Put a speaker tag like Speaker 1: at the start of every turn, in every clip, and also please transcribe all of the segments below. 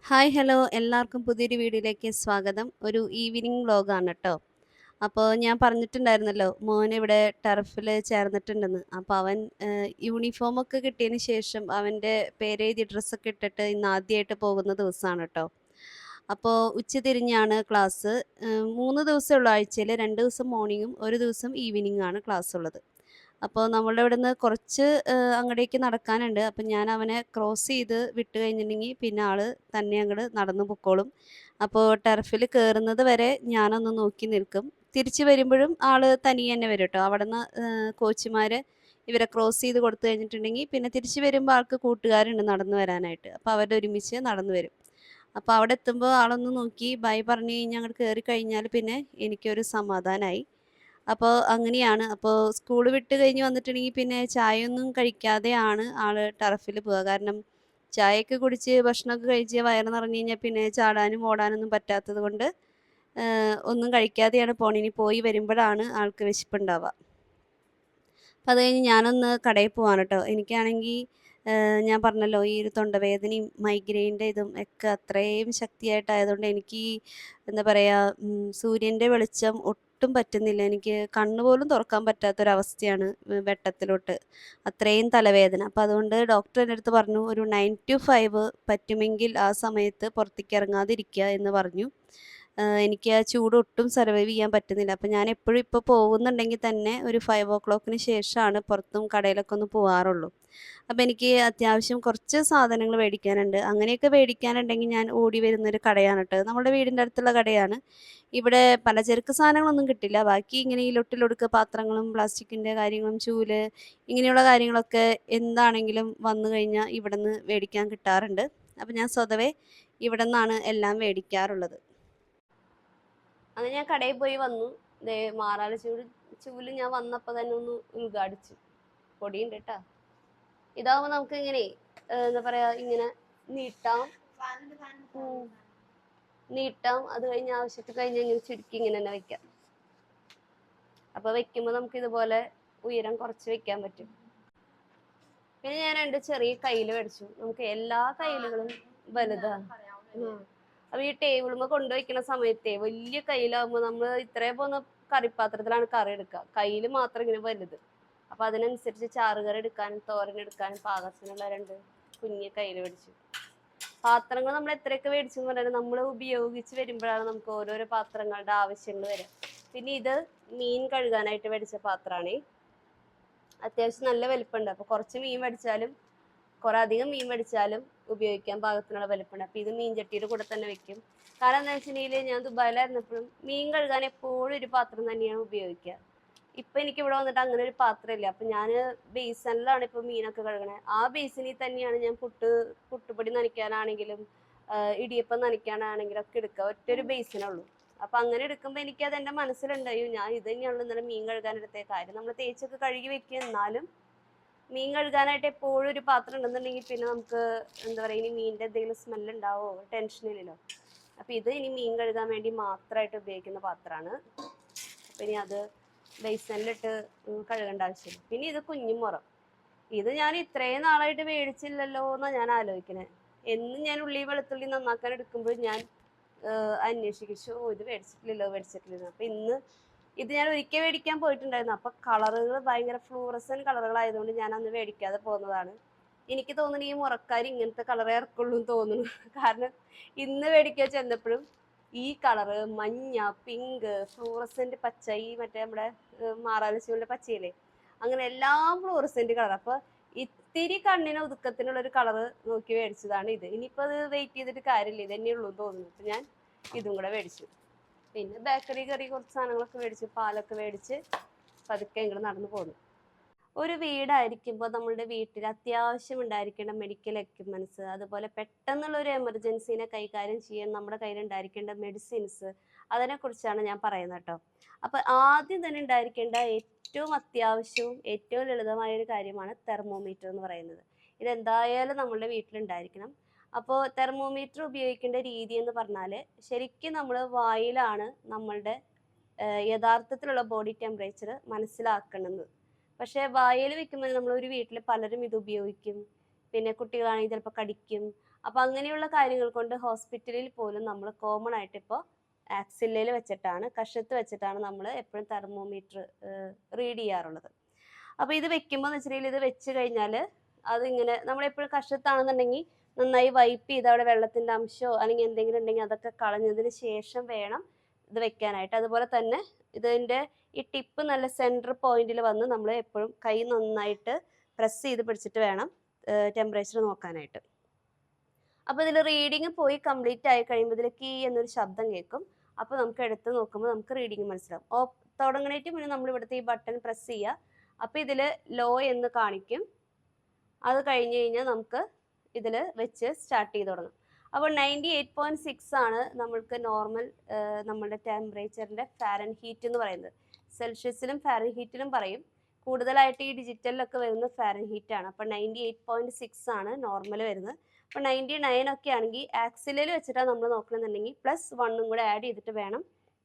Speaker 1: Hi hello എല്ലാവർക്കും പുതിയൊരു വീഡിയോയിലേക്ക് സ്വാഗതം. ഒരു ഈവനിങ് വ്ളോഗാണ് കേട്ടോ. അപ്പോൾ ഞാൻ പറഞ്ഞിട്ടുണ്ടായിരുന്നല്ലോ മോൻ ഇവിടെ ടർഫിൽ ചേർന്നിട്ടുണ്ടെന്ന്. അപ്പോൾ അവൻ യൂണിഫോമൊക്കെ കിട്ടിയതിന് ശേഷം അവൻ്റെ പേരെഴുതിയ ഡ്രസ്സൊക്കെ ഇട്ടിട്ട് ഇന്ന് ആദ്യമായിട്ട് പോകുന്ന ദിവസമാണ് കേട്ടോ. അപ്പോൾ ഉച്ചതിരിഞ്ഞാണ് ക്ലാസ്. 3 ദിവസമേ ഉള്ളൂ ആഴ്ചയിൽ. 2 ദിവസം മോർണിംഗും ഒരു ദിവസം ഈവനിങ്ങും ആണ് ക്ലാസ് ഉള്ളത്. അപ്പോൾ നമ്മളുടെ ഇവിടുന്ന് കുറച്ച് അങ്ങടേക്ക് നടക്കാനുണ്ട്. അപ്പം ഞാൻ അവനെ ക്രോസ് ചെയ്ത് വിട്ട് കഴിഞ്ഞിട്ടുണ്ടെങ്കിൽ പിന്നെ ആള് തന്നെ അങ്ങട് നടന്നു പൊക്കോളും. അപ്പോൾ ടർഫിൽ കയറുന്നത് വരെ ഞാനൊന്ന് നോക്കി നിൽക്കും. തിരിച്ച് വരുമ്പോഴും ആള് തനിയെ തന്നെ വരും കേട്ടോ. അവിടുന്ന് കോച്ചുമാർ ഇവരെ ക്രോസ് ചെയ്ത് കൊടുത്തു കഴിഞ്ഞിട്ടുണ്ടെങ്കിൽ പിന്നെ തിരിച്ച് വരുമ്പോൾ ആൾക്ക് കൂട്ടുകാരുണ്ട് നടന്നു വരാനായിട്ട്. അപ്പോൾ അവരുടെ ഒരുമിച്ച് നടന്നു വരും. അപ്പോൾ അവിടെ എത്തുമ്പോൾ ആളൊന്ന് നോക്കി ബൈ പറഞ്ഞു കഴിഞ്ഞാൽ അങ്ങോട്ട് കയറി കഴിഞ്ഞാൽ പിന്നെ എനിക്കൊരു സമാധാനമായി. അപ്പോൾ അങ്ങനെയാണ്. അപ്പോൾ സ്കൂൾ വിട്ട് കഴിഞ്ഞ് വന്നിട്ടുണ്ടെങ്കിൽ പിന്നെ ചായയൊന്നും കഴിക്കാതെയാണ് ആള് ടർഫിൽ പോവുക. കാരണം ചായയൊക്കെ കുടിച്ച് ഭക്ഷണമൊക്കെ കഴിച്ച് വയറ് നിറഞ്ഞ് കഴിഞ്ഞാൽ പിന്നെ ചാടാനും ഓടാനൊന്നും പറ്റാത്തത് കൊണ്ട് ഒന്നും കഴിക്കാതെയാണ് പോണത്. ഇനി പോയി വരുമ്പോഴാണ് ആൾക്ക് വിശപ്പുണ്ടാവുക. അപ്പം അത് കഴിഞ്ഞ് ഞാനൊന്ന് കടയിൽ പോവാണ് കേട്ടോ. എനിക്കാണെങ്കിൽ ഞാൻ പറഞ്ഞല്ലോ ഈ ഒരു തൊണ്ടവേദനയും മൈഗ്രെയിൻ്റെ ഇതും ഒക്കെ അത്രയും ശക്തിയായിട്ടായതുകൊണ്ട് എനിക്ക് ഈ എന്താ പറയുക സൂര്യൻ്റെ വെളിച്ചം ഒട്ടും പറ്റുന്നില്ല. എനിക്ക് കണ്ണ് പോലും തുറക്കാൻ പറ്റാത്തൊരവസ്ഥയാണ് വെട്ടത്തിലോട്ട്. അത്രയും തലവേദന. അപ്പോൾ അതുകൊണ്ട് ഡോക്ടർ എൻ്റെ അടുത്ത് പറഞ്ഞു ഒരു 9 to 5 പറ്റുമെങ്കിൽ ആ സമയത്ത് പുറത്തേക്ക് ഇറങ്ങാതിരിക്കുക എന്ന് പറഞ്ഞു. എനിക്ക് ആ ചൂട് ഒട്ടും സർവൈവ് ചെയ്യാൻ പറ്റുന്നില്ല. അപ്പം ഞാൻ എപ്പോഴും ഇപ്പോൾ പോകുന്നുണ്ടെങ്കിൽ തന്നെ ഒരു 5 o'clockന് ശേഷമാണ് പുറത്തും കടയിലൊക്കെ ഒന്ന് പോകാറുള്ളൂ. അപ്പം എനിക്ക് അത്യാവശ്യം കുറച്ച് സാധനങ്ങൾ മേടിക്കാനുണ്ട്. അങ്ങനെയൊക്കെ മേടിക്കാനുണ്ടെങ്കിൽ ഞാൻ ഓടി വരുന്നൊരു കടയാണ് കേട്ടോ. നമ്മുടെ വീടിൻ്റെ അടുത്തുള്ള കടയാണ്. ഇവിടെ പലചരക്ക് സാധനങ്ങളൊന്നും കിട്ടില്ല. ബാക്കി ഇങ്ങനെ ഈ ലൊട്ടിലൊടുക്ക് പാത്രങ്ങളും പ്ലാസ്റ്റിക്കിൻ്റെ കാര്യങ്ങളും ചൂല് ഇങ്ങനെയുള്ള കാര്യങ്ങളൊക്കെ എന്താണെങ്കിലും വന്നു കഴിഞ്ഞാൽ ഇവിടെ നിന്ന് മേടിക്കാൻ കിട്ടാറുണ്ട്. അപ്പം ഞാൻ സ്വതവേ ഇവിടെ നിന്നാണ് എല്ലാം മേടിക്കാറുള്ളത്. അങ്ങനെ ഞാൻ കടയിൽ പോയി വന്നു. ദേ മാറാല ചൂല് ഞാൻ വന്നപ്പോൾ തന്നെ ഒന്ന് ഉദ്ഘാടിച്ചു. പൊടിയുണ്ട് കേട്ടാ. ഇതാവുമ്പോൾ നമുക്ക് ഇങ്ങനെ എന്താ പറയാ ഇങ്ങനെ നീട്ടാം. നീട്ടാം. അത് കഴിഞ്ഞ് ആവശ്യത്തിൽ കഴിഞ്ഞ് ഇങ്ങനെ ചുരുക്കി ഇങ്ങനെ തന്നെ വെക്കാം. അപ്പൊ വെക്കുമ്പോൾ നമുക്ക് ഇതുപോലെ ഉയരം കുറച്ച് വെക്കാൻ പറ്റും. പിന്നെ ഞാൻ 2 ചെറിയ കയ്യില് മേടിച്ചു. നമുക്ക് എല്ലാ കയ്യിലുകളും വലുതാണ്. അപ്പൊ ഈ ടേബിളുമ്മ കൊണ്ടുവയ്ക്കുന്ന സമയത്തേ വലിയ കയ്യിലാവുമ്പോൾ നമ്മൾ ഇത്രയും പോകുന്ന കറിപ്പാത്രത്തിലാണ് കറി എടുക്കുക. കയ്യിൽ മാത്രം ഇങ്ങനെ വലുത്. അപ്പൊ അതിനനുസരിച്ച് ചാറുകറി എടുക്കാനും തോരൻ എടുക്കാനും പാകത്തിനുള്ള 2 കുഞ്ഞ് കയ്യിൽ മേടിച്ചു. പാത്രങ്ങൾ നമ്മൾ എത്രയൊക്കെ മേടിച്ചെന്ന് പറഞ്ഞാൽ നമ്മൾ ഉപയോഗിച്ച് വരുമ്പോഴാണ് നമുക്ക് ഓരോരോ പാത്രങ്ങളുടെ ആവശ്യങ്ങൾ വരിക. പിന്നെ ഇത് മീൻ കഴുകാനായിട്ട് മേടിച്ച പാത്രമാണ്. അത്യാവശ്യം നല്ല വലിപ്പമുണ്ട്. അപ്പൊ കുറച്ച് മീൻ മേടിച്ചാലും കുറെ അധികം മീൻ മേടിച്ചാലും ഉപയോഗിക്കാൻ പാകത്തിനുള്ള വലിപ്പമുണ്ട്. അപ്പൊ ഇത് മീൻചട്ടിയുടെ കൂടെ തന്നെ വെക്കും. കാരണം എന്താ വെച്ചിട്ടുണ്ടെങ്കിൽ ഞാൻ ദുബായിലായിരുന്നപ്പോഴും മീൻ കഴുകാൻ എപ്പോഴും ഒരു പാത്രം തന്നെയാണ് ഉപയോഗിക്കുക. ഇപ്പൊ എനിക്ക് ഇവിടെ വന്നിട്ട് അങ്ങനെ ഒരു പാത്രമില്ല. അപ്പൊ ഞാൻ ബേസനിലാണ് ഇപ്പൊ മീനൊക്കെ കഴുകണേ. ആ ബേസിനിൽ തന്നെയാണ് ഞാൻ പുട്ടുപൊടി നനയ്ക്കാനാണെങ്കിലും ഇടിയപ്പം നനയ്ക്കാനാണെങ്കിലും ഒക്കെ എടുക്കുക. ഒറ്റൊരു ബേസിനുള്ളൂ. അപ്പൊ അങ്ങനെ എടുക്കുമ്പോൾ എനിക്ക് അത് എൻ്റെ മനസ്സിലുണ്ടായി ഞാൻ ഇത് തന്നെയാണല്ലോ ഇന്നലെ മീൻ കഴുകാൻ എടുത്ത കാര്യം. നമ്മൾ തേച്ചൊക്കെ കഴുകി വെക്കുക. എന്നാലും മീൻ കഴുകാനായിട്ട് എപ്പോഴും ഒരു പാത്രം ഉണ്ടെന്നുണ്ടെങ്കിൽ പിന്നെ നമുക്ക് എന്താ പറയുക ഇനി മീനിൻ്റെ എന്തെങ്കിലും സ്മെല്ല് ഉണ്ടാവോ ടെൻഷനില്ലല്ലോ. അപ്പം ഇത് ഇനി മീൻ കഴുകാൻ വേണ്ടി മാത്രമായിട്ട് ഉപയോഗിക്കുന്ന പാത്രമാണ്. അപ്പം ഇനി അത് ബേസനിലിട്ട് കഴുകേണ്ട ആവശ്യമില്ല. പിന്നെ ഇത് കുഞ്ഞുമുറം. ഇത് ഞാൻ ഇത്രയും നാളായിട്ട് മേടിച്ചില്ലല്ലോ എന്നാണ് ഞാൻ ആലോചിക്കണേ. എന്നും ഞാൻ ഉള്ളി വെളുത്തുള്ളി നന്നാക്കാൻ എടുക്കുമ്പോൾ ഞാൻ അന്വേഷിച്ചു ഇത് മേടിച്ചിട്ടില്ലല്ലോ. അപ്പം ഇന്ന് ഇത് ഞാൻ ഒരിക്കൽ മേടിക്കാൻ പോയിട്ടുണ്ടായിരുന്നു. അപ്പൊ കളറുകൾ ഭയങ്കര ഫ്ലൂറസൻ കളറുകളായതുകൊണ്ട് ഞാൻ അന്ന് മേടിക്കാതെ പോകുന്നതാണ്. എനിക്ക് തോന്നുന്നു ഈ മുറക്കാർ ഇങ്ങനത്തെ കളറേ ഇറക്കുള്ളൂ എന്ന് തോന്നുന്നു. കാരണം ഇന്ന് മേടിക്കാൻ ചെന്നപ്പോഴും ഈ കളറ് മഞ്ഞ, പിങ്ക്, ഫ്ലൂറസെന്റ് പച്ച, ഈ മറ്റേ നമ്മുടെ മാറാലച്ചൂലിന്റെ പച്ചയില്ലേ, അങ്ങനെ എല്ലാം ഫ്ലൂറസെന്റ് കളർ. അപ്പൊ ഇത്തിരി കണ്ണിന് ഒതുക്കത്തിനുള്ള ഒരു കളറ് നോക്കി മേടിച്ചതാണ് ഇത്. ഇനിയിപ്പോൾ അത് വെയിറ്റ് ചെയ്തിട്ട് കാര്യമില്ല, ഇത് തന്നെയുള്ളൂ എന്ന് തോന്നുന്നു. അപ്പൊ ഞാൻ ഇതും കൂടെ മേടിച്ചു. പിന്നെ ബേക്കറി കറി കുറച്ച് സാധനങ്ങളൊക്കെ മേടിച്ച് പാലൊക്കെ മേടിച്ച് പതുക്കെ ഇങ്ങോട്ട് നടന്നു പോന്നു. ഒരു വീടായിരിക്കുമ്പോൾ നമ്മളുടെ വീട്ടിൽ അത്യാവശ്യം ഉണ്ടായിരിക്കേണ്ട മെഡിക്കൽ എക്യുപ്മെന്റ്സ്, അതുപോലെ പെട്ടെന്നുള്ള ഒരു എമർജൻസിനെ കൈകാര്യം ചെയ്യാൻ നമ്മുടെ കയ്യിൽ ഉണ്ടായിരിക്കേണ്ട മെഡിസിൻസ്, അതിനെക്കുറിച്ചാണ് ഞാൻ പറയുന്നത് കേട്ടോ. അപ്പൊ ആദ്യം തന്നെ ഉണ്ടായിരിക്കേണ്ട ഏറ്റവും അത്യാവശ്യവും ഏറ്റവും ലളിതമായ ഒരു കാര്യമാണ് തെർമോമീറ്റർ എന്ന് പറയുന്നത്. ഇതെന്തായാലും നമ്മളുടെ വീട്ടിലുണ്ടായിരിക്കണം. അപ്പോൾ തെർമോമീറ്റർ ഉപയോഗിക്കേണ്ട രീതി എന്ന് പറഞ്ഞാൽ ശരിക്കും നമ്മൾ വായിലാണ് നമ്മളുടെ യഥാർത്ഥത്തിലുള്ള ബോഡി ടെമ്പറേച്ചർ മനസ്സിലാക്കുന്നത്. പക്ഷേ വായിൽ വെക്കുമ്പോൾ നമ്മൾ ഒരു വീട്ടിൽ പലരും ഇത് ഉപയോഗിക്കും. പിന്നെ കുട്ടികളാണെങ്കിൽ ചിലപ്പോൾ കടിക്കും. അപ്പോൾ അങ്ങനെയുള്ള കാര്യങ്ങൾ കൊണ്ട് ഹോസ്പിറ്റലിൽ പോലും നമ്മൾ കോമൺ ആയിട്ട് ഇപ്പോൾ ആക്സില്ലയിൽ വെച്ചിട്ടാണ്, കഷത്ത് വെച്ചിട്ടാണ് നമ്മൾ എപ്പോഴും തെർമോമീറ്റർ റീഡ് ചെയ്യാറുള്ളത്. അപ്പോൾ ഇത് വെക്കുമ്പോൾ എന്ന് വെച്ചിട്ടുണ്ടെങ്കിൽ ഇത് വെച്ച് കഴിഞ്ഞാൽ അതിങ്ങനെ നമ്മളെപ്പോഴും കഷത്താണെന്നുണ്ടെങ്കിൽ നന്നായി വൈപ്പ് ചെയ്ത് അവിടെ വെള്ളത്തിൻ്റെ അംശമോ അല്ലെങ്കിൽ എന്തെങ്കിലും ഉണ്ടെങ്കിൽ അതൊക്കെ കളഞ്ഞതിന് ശേഷം വേണം ഇത് വെക്കാനായിട്ട്. അതുപോലെ തന്നെ ഇതിൻ്റെ ഈ ടിപ്പ് നല്ല സെൻറ്റർ പോയിന്റിൽ വന്ന് നമ്മൾ എപ്പോഴും കൈ നന്നായിട്ട് പ്രസ് ചെയ്ത് പിടിച്ചിട്ട് വേണം ടെമ്പറേച്ചർ നോക്കാനായിട്ട്. അപ്പോൾ ഇതിൽ റീഡിങ് പോയി കംപ്ലീറ്റ് ആയി കഴിയുമ്പോൾ ഇതിൽ കീ എന്നൊരു ശബ്ദം കേൾക്കും. അപ്പോൾ നമുക്ക് എടുത്ത് നോക്കുമ്പോൾ നമുക്ക് റീഡിങ് മനസ്സിലാവും. തുടങ്ങണേറ്റ് മുന്നേ നമ്മൾ ഇവിടുത്തെ ഈ ബട്ടൺ പ്രസ് ചെയ്യുക. അപ്പോൾ ഇതിൽ ലോ എന്ന് കാണിക്കും. അത് കഴിഞ്ഞ് കഴിഞ്ഞാൽ നമുക്ക് ഇതിൽ വെച്ച് സ്റ്റാർട്ട് ചെയ്ത് തുടങ്ങും. അപ്പോൾ 98.6 ആണ് നമ്മൾക്ക് നോർമൽ നമ്മളുടെ ടെമ്പറേച്ചറിൻ്റെ ഫാരൻഹീറ്റ് എന്ന് പറയുന്നത്. സെൽഷ്യസിലും ഫാരൻഹീറ്റിലും പറയും. കൂടുതലായിട്ട് ഈ ഡിജിറ്റലിലൊക്കെ വരുന്നത് ഫാരൻഹീറ്റ് ആണ്. അപ്പോൾ 98.6 ആണ് നോർമൽ വരുന്നത്. അപ്പോൾ 99 ഒക്കെ ആണെങ്കിൽ ആക്സിലയിൽ വെച്ചിട്ടാണ് നമ്മൾ നോക്കണമെന്നുണ്ടെങ്കിൽ +1 കൂടെ ആഡ് ചെയ്തിട്ട് വേണം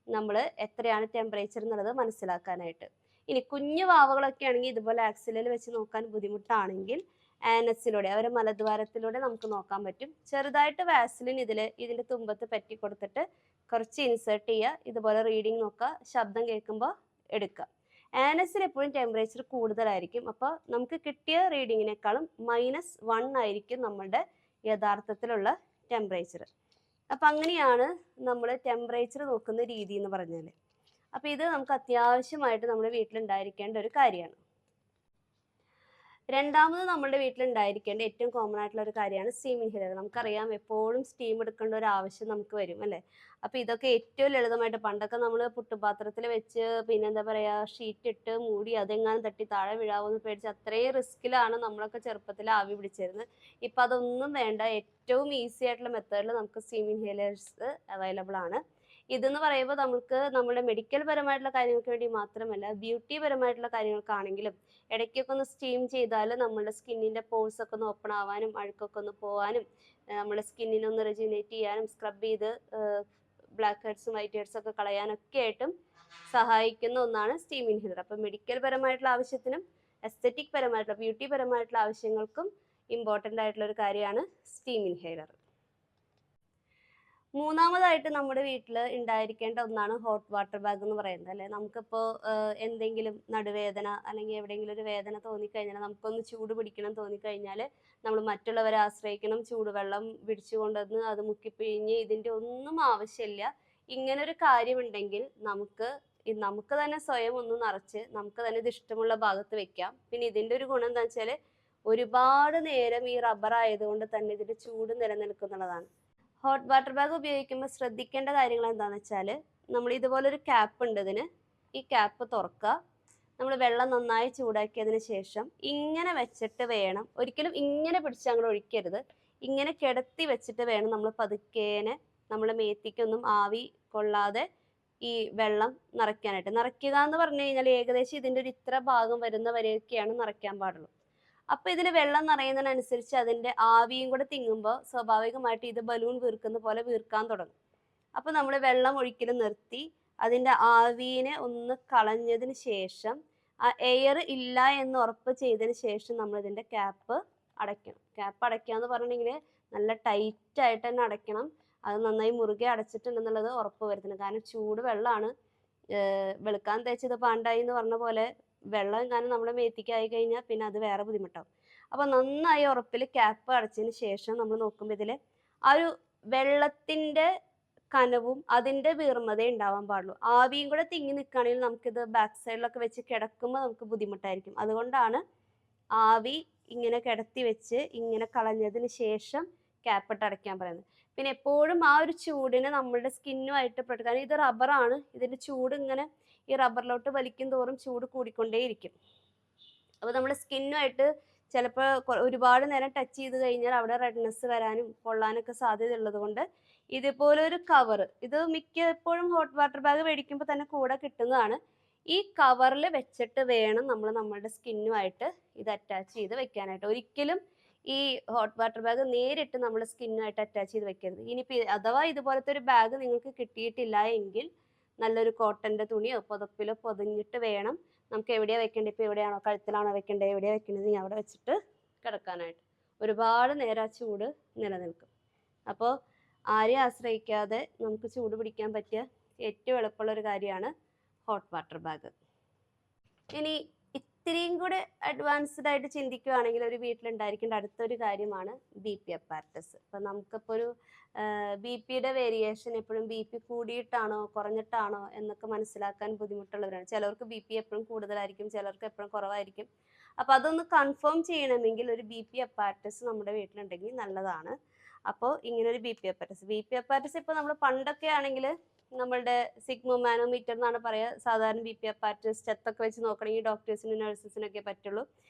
Speaker 1: നമ്മൾ എത്രയാണ് ടെമ്പറേച്ചർ എന്നുള്ളത് മനസ്സിലാക്കാനായിട്ട്. ഇനി കുഞ്ഞു വാവകളൊക്കെ ആണെങ്കിൽ ഇതുപോലെ ആക്സിലയിൽ വെച്ച് നോക്കാൻ ബുദ്ധിമുട്ടാണെങ്കിൽ ആനസിലൂടെ അവരെ മലദ്വാരത്തിലൂടെ നമുക്ക് നോക്കാൻ പറ്റും. ചെറുതായിട്ട് വാസലിൻ ഇതിൻ്റെ തുമ്പത്ത് പറ്റി കൊടുത്തിട്ട് കുറച്ച് ഇൻസേർട്ട് ചെയ്യുക. ഇതുപോലെ റീഡിങ് നോക്കുക, ശബ്ദം കേൾക്കുമ്പോൾ എടുക്കുക. ആനസിൽ എപ്പോഴും ടെമ്പറേച്ചർ കൂടുതലായിരിക്കും. അപ്പോൾ നമുക്ക് കിട്ടിയ റീഡിങ്ങിനേക്കാളും -1 ആയിരിക്കും നമ്മളുടെ യഥാർത്ഥത്തിലുള്ള ടെമ്പറേച്ചർ. അപ്പം അങ്ങനെയാണ് നമ്മൾ ടെമ്പറേച്ചർ നോക്കുന്ന രീതി എന്ന് പറഞ്ഞാൽ. അപ്പോൾ ഇത് നമുക്ക് അത്യാവശ്യമായിട്ട് നമ്മുടെ വീട്ടിലുണ്ടായിരിക്കേണ്ട ഒരു കാര്യമാണ്. രണ്ടാമത് നമ്മുടെ വീട്ടിലുണ്ടായിരിക്കേണ്ട ഏറ്റവും കോമൺ ആയിട്ടുള്ള ഒരു കാര്യമാണ് സ്റ്റീം ഇൻഹേലർ. നമുക്കറിയാം എപ്പോഴും സ്റ്റീം എടുക്കേണ്ട ഒരു ആവശ്യം നമുക്ക് വരും അല്ലേ. അപ്പോൾ ഇതൊക്കെ ഏറ്റവും ലളിതമായിട്ട് പണ്ടൊക്കെ നമ്മൾ പുട്ടുപാത്രത്തിൽ വെച്ച് പിന്നെന്താ പറയുക ഷീറ്റ് ഇട്ട് മൂടി അതെങ്ങാനും തട്ടി താഴെ വീഴാവെന്ന് പേടിച്ച് അത്രയും റിസ്കിലാണ് നമ്മളൊക്കെ ചെറുപ്പത്തിൽ ആവി പിടിച്ചിരുന്നത്. ഇപ്പം അതൊന്നും വേണ്ട. ഏറ്റവും ഈസി ആയിട്ടുള്ള മെത്തേഡിൽ നമുക്ക് സ്റ്റീം ഇൻഹേലേഴ്സ് അവൈലബിൾ ആണ്. ഇതെന്ന് പറയുമ്പോൾ നമുക്ക് നമ്മുടെ മെഡിക്കൽ പരമായിട്ടുള്ള കാര്യങ്ങൾക്ക് വേണ്ടി മാത്രമല്ല ബ്യൂട്ടി പരമായിട്ടുള്ള കാര്യങ്ങൾക്കാണെങ്കിലും ഇടയ്ക്കൊക്കെ ഒന്ന് സ്റ്റീം ചെയ്താൽ നമ്മുടെ സ്കിന്നിൻ്റെ പോഴ്സ് ഒക്കെ ഒന്ന് ഓപ്പൺ ആവാനും അഴുക്കൊക്കെ ഒന്ന് പോകാനും നമ്മുടെ സ്കിന്നിനെ ഒന്ന് റെജുനേറ്റ് ചെയ്യാനും സ്ക്രബ് ചെയ്ത് ബ്ലാക്ക് ഹെഡ്സും വൈറ്റ് ഹെഡ്സും ഒക്കെ കളയാനൊക്കെ ആയിട്ടും സഹായിക്കുന്ന ഒന്നാണ് സ്റ്റീം ഇൻഹേലർ. അപ്പോൾ മെഡിക്കൽ പരമായിട്ടുള്ള ആവശ്യത്തിനും എസ്തെറ്റിക് പരമായിട്ടുള്ള ബ്യൂട്ടി പരമായിട്ടുള്ള ആവശ്യങ്ങൾക്കും ഇമ്പോർട്ടൻ്റ് ആയിട്ടുള്ള ഒരു കാര്യമാണ് സ്റ്റീം ഇൻഹേലർ. മൂന്നാമതായിട്ട് നമ്മുടെ വീട്ടിൽ ഉണ്ടായിരിക്കേണ്ട ഒന്നാണ് ഹോട്ട് വാട്ടർ ബാഗ് എന്ന് പറയുന്നത് അല്ലേ. നമുക്കിപ്പോൾ എന്തെങ്കിലും നടുവേദന അല്ലെങ്കിൽ എവിടെയെങ്കിലും ഒരു വേദന തോന്നിക്കഴിഞ്ഞാൽ നമുക്കൊന്ന് ചൂട് പിടിക്കണം തോന്നിക്കഴിഞ്ഞാൽ നമ്മൾ മറ്റുള്ളവരെ ആശ്രയിക്കണം. ചൂടുവെള്ളം പിടിച്ചു കൊണ്ടുവന്ന് അത് മുക്കിപ്പിഴിഞ്ഞ് ഇതിൻ്റെ ഒന്നും ആവശ്യമില്ല. ഇങ്ങനൊരു കാര്യമുണ്ടെങ്കിൽ നമുക്ക് തന്നെ സ്വയം ഒന്ന് നിറച്ച് നമുക്ക് തന്നെ ഇത് ഇഷ്ടമുള്ള ഭാഗത്ത് വെക്കാം. പിന്നെ ഇതിൻ്റെ ഒരു ഗുണം എന്താ വെച്ചാൽ ഒരുപാട് നേരം ഈ റബ്ബർ ആയതുകൊണ്ട് തന്നെ ഇതിൻ്റെ ചൂട് നിലനിൽക്കുന്നുള്ളതാണ്. ഹോട്ട് വാട്ടർ ബാഗ് ഉപയോഗിക്കുമ്പോൾ ശ്രദ്ധിക്കേണ്ട കാര്യങ്ങൾ എന്താണെന്ന് വെച്ചാൽ നമ്മൾ ഇതുപോലൊരു ക്യാപ്പ് ഉണ്ട് ഇതിന്. ഈ ക്യാപ്പ് തുറക്കുക. നമ്മൾ വെള്ളം നന്നായി ചൂടാക്കിയതിന് ശേഷം ഇങ്ങനെ വെച്ചിട്ട് വേണം, ഒരിക്കലും ഇങ്ങനെ പിടിച്ച് അങ്ങോട്ട് ഒഴിക്കരുത്. ഇങ്ങനെ കിടത്തി വെച്ചിട്ട് വേണം നമ്മൾ പതുക്കേനെ നമ്മുടെ മേത്തിക്കൊന്നും ആവി കൊള്ളാതെ ഈ വെള്ളം നിറയ്ക്കാനായിട്ട്. നിറയ്ക്കുക എന്ന് പറഞ്ഞു കഴിഞ്ഞാൽ ഏകദേശം ഇതിൻ്റെ ഒരു ഇത്ര ഭാഗം വരുന്ന വരെയൊക്കെയാണ് നിറയ്ക്കാൻ പാടുള്ളൂ. അപ്പോൾ ഇതിൽ വെള്ളം നിറയുന്നതിനനുസരിച്ച് അതിൻ്റെ ആവിയും കൂടെ തിങ്ങുമ്പോൾ സ്വാഭാവികമായിട്ട് ഇത് ബലൂൺ വീർക്കുന്ന പോലെ വീർക്കാൻ തുടങ്ങും. അപ്പോൾ നമ്മൾ വെള്ളം ഒഴിക്കൽ നിർത്തി അതിൻ്റെ ആവിനെ ഒന്ന് കളഞ്ഞതിന് ശേഷം ആ എയർ ഇല്ല എന്ന് ഉറപ്പ് ചെയ്തതിന് ശേഷം നമ്മൾ ഇതിൻ്റെ ക്യാപ്പ് അടയ്ക്കണം. ക്യാപ്പ് അടയ്ക്കുക എന്ന് പറഞ്ഞിട്ടുണ്ടെങ്കിൽ നല്ല ടൈറ്റായിട്ട് തന്നെ അടയ്ക്കണം. അത് നന്നായി മുറുകെ അടച്ചിട്ടുണ്ടെന്നുള്ളത് ഉറപ്പ് വരുത്തണം. കാരണം ചൂട് വെള്ളമാണ്. വെളുക്കാൻ തേച്ചത് പാണ്ടായി എന്ന് പറഞ്ഞ പോലെ വെള്ളം എങ്ങാനും നമ്മുടെ മേത്തിക്കായി കഴിഞ്ഞാൽ പിന്നെ അത് വേറെ ബുദ്ധിമുട്ടാവും. അപ്പോൾ നന്നായി ഉറപ്പിൽ ക്യാപ്പ് അടച്ചതിന് ശേഷം നമ്മൾ നോക്കുമ്പോൾ ഇതിൽ ആ ഒരു വെള്ളത്തിൻ്റെ കനവും അതിൻ്റെ വീർമതേ ഉണ്ടാവാൻ പാടുള്ളൂ. ആവിയും കൂടെ തിങ്ങി നിൽക്കുകയാണെങ്കിൽ നമുക്കിത് ബാക്ക് സൈഡിലൊക്കെ വെച്ച് കിടക്കുമ്പോൾ നമുക്ക് ബുദ്ധിമുട്ടായിരിക്കും. അതുകൊണ്ടാണ് ആവി ഇങ്ങനെ കിടത്തി വെച്ച് ഇങ്ങനെ കളഞ്ഞതിന് ശേഷം ക്യാപ്പിട്ട് അടയ്ക്കാൻ പറയുന്നത്. പിന്നെ എപ്പോഴും ആ ഒരു ചൂടിനെ നമ്മളുടെ സ്കിന്നുമായിട്ട് കാരണം ഇത് റബ്ബറാണ്. ഇതിൻ്റെ ചൂട് ഇങ്ങനെ ഈ റബ്ബറിലോട്ട് വലിക്കും തോറും ചൂട് കൂടിക്കൊണ്ടേയിരിക്കും. അപ്പോൾ നമ്മുടെ സ്കിന്നുമായിട്ട് ചിലപ്പോൾ ഒരുപാട് നേരം ടച്ച് ചെയ്ത് കഴിഞ്ഞാൽ അവിടെ റെഡ്നെസ് വരാനും പൊള്ളാനൊക്കെ സാധ്യത ഉള്ളത് കൊണ്ട് ഇതുപോലൊരു കവർ, ഇത് മിക്കപ്പോഴും ഹോട്ട് വാട്ടർ ബാഗ് മേടിക്കുമ്പോൾ തന്നെ കൂടെ കിട്ടുന്നതാണ്. ഈ കവറിൽ വെച്ചിട്ട് വേണം നമ്മൾ നമ്മളുടെ സ്കിന്നുമായിട്ട് ഇത് അറ്റാച്ച് ചെയ്ത് വെക്കാനായിട്ട്. ഒരിക്കലും ഈ ഹോട്ട് വാട്ടർ ബാഗ് നേരിട്ട് നമ്മുടെ സ്കിന്നുമായിട്ട് അറ്റാച്ച് ചെയ്ത് വെക്കരുത്. ഇനിയിപ്പോൾ അഥവാ ഇതുപോലത്തെ ഒരു ബാഗ് നിങ്ങൾക്ക് കിട്ടിയിട്ടില്ല എങ്കിൽ നല്ലൊരു കോട്ടൻ്റെ തുണിയോ പുതപ്പിലോ പൊതിഞ്ഞിട്ട് വേണം നമുക്ക് എവിടെയാണ് വെക്കേണ്ടത്. ഇപ്പോൾ എവിടെയാണോ കഴുത്തിലാണോ വെക്കേണ്ടത്, എവിടെയാണ് വെക്കേണ്ടത് അവിടെ വെച്ചിട്ട് കിടക്കാനായിട്ട്. ഒരുപാട് നേരം ആ ചൂട് നിലനിൽക്കും. അപ്പോൾ ആരെയും ആശ്രയിക്കാതെ നമുക്ക് ചൂട് പിടിക്കാൻ പറ്റിയ ഏറ്റവും എളുപ്പമുള്ള ഒരു കാര്യമാണ് ഹോട്ട് വാട്ടർ ബാഗ്. ഇനി ഇത്തിരിയും കൂടെ അഡ്വാൻസ്ഡ് ആയിട്ട് ചിന്തിക്കുകയാണെങ്കിൽ ഒരു വീട്ടിലുണ്ടായിരിക്കേണ്ട അടുത്തൊരു കാര്യമാണ് BP അപ്പാരറ്റസ്. ഇപ്പം നമുക്കിപ്പോൾ ഒരു BP-യുടെ വേരിയേഷൻ എപ്പോഴും BP കൂടിയിട്ടാണോ കുറഞ്ഞിട്ടാണോ എന്നൊക്കെ മനസ്സിലാക്കാൻ ബുദ്ധിമുട്ടുള്ളവരാണ്. ചിലർക്ക് BP എപ്പോഴും കൂടുതലായിരിക്കും, ചിലർക്ക് എപ്പോഴും കുറവായിരിക്കും. അപ്പോൾ അതൊന്ന് കൺഫേം ചെയ്യണമെങ്കിൽ ഒരു BP അപ്പാരറ്റസ് നമ്മുടെ വീട്ടിലുണ്ടെങ്കിൽ നല്ലതാണ്. അപ്പോൾ ഇങ്ങനെ ഒരു BP അപ്പാരറ്റസ് ഇപ്പോൾ നമ്മൾ പണ്ടൊക്കെ ആണെങ്കിൽ നമ്മളുടെ സിഗ്മോ മാനോമീറ്റർ എന്നാണ് പറയുക. സാധാരണ BP അപ്പാരറ്റസ് ചെത്തൊക്കെ വെച്ച് നോക്കണമെങ്കിൽ ഡോക്ടേഴ്സിനും നഴ്സസിനൊക്കെ പറ്റുള്ളൂ.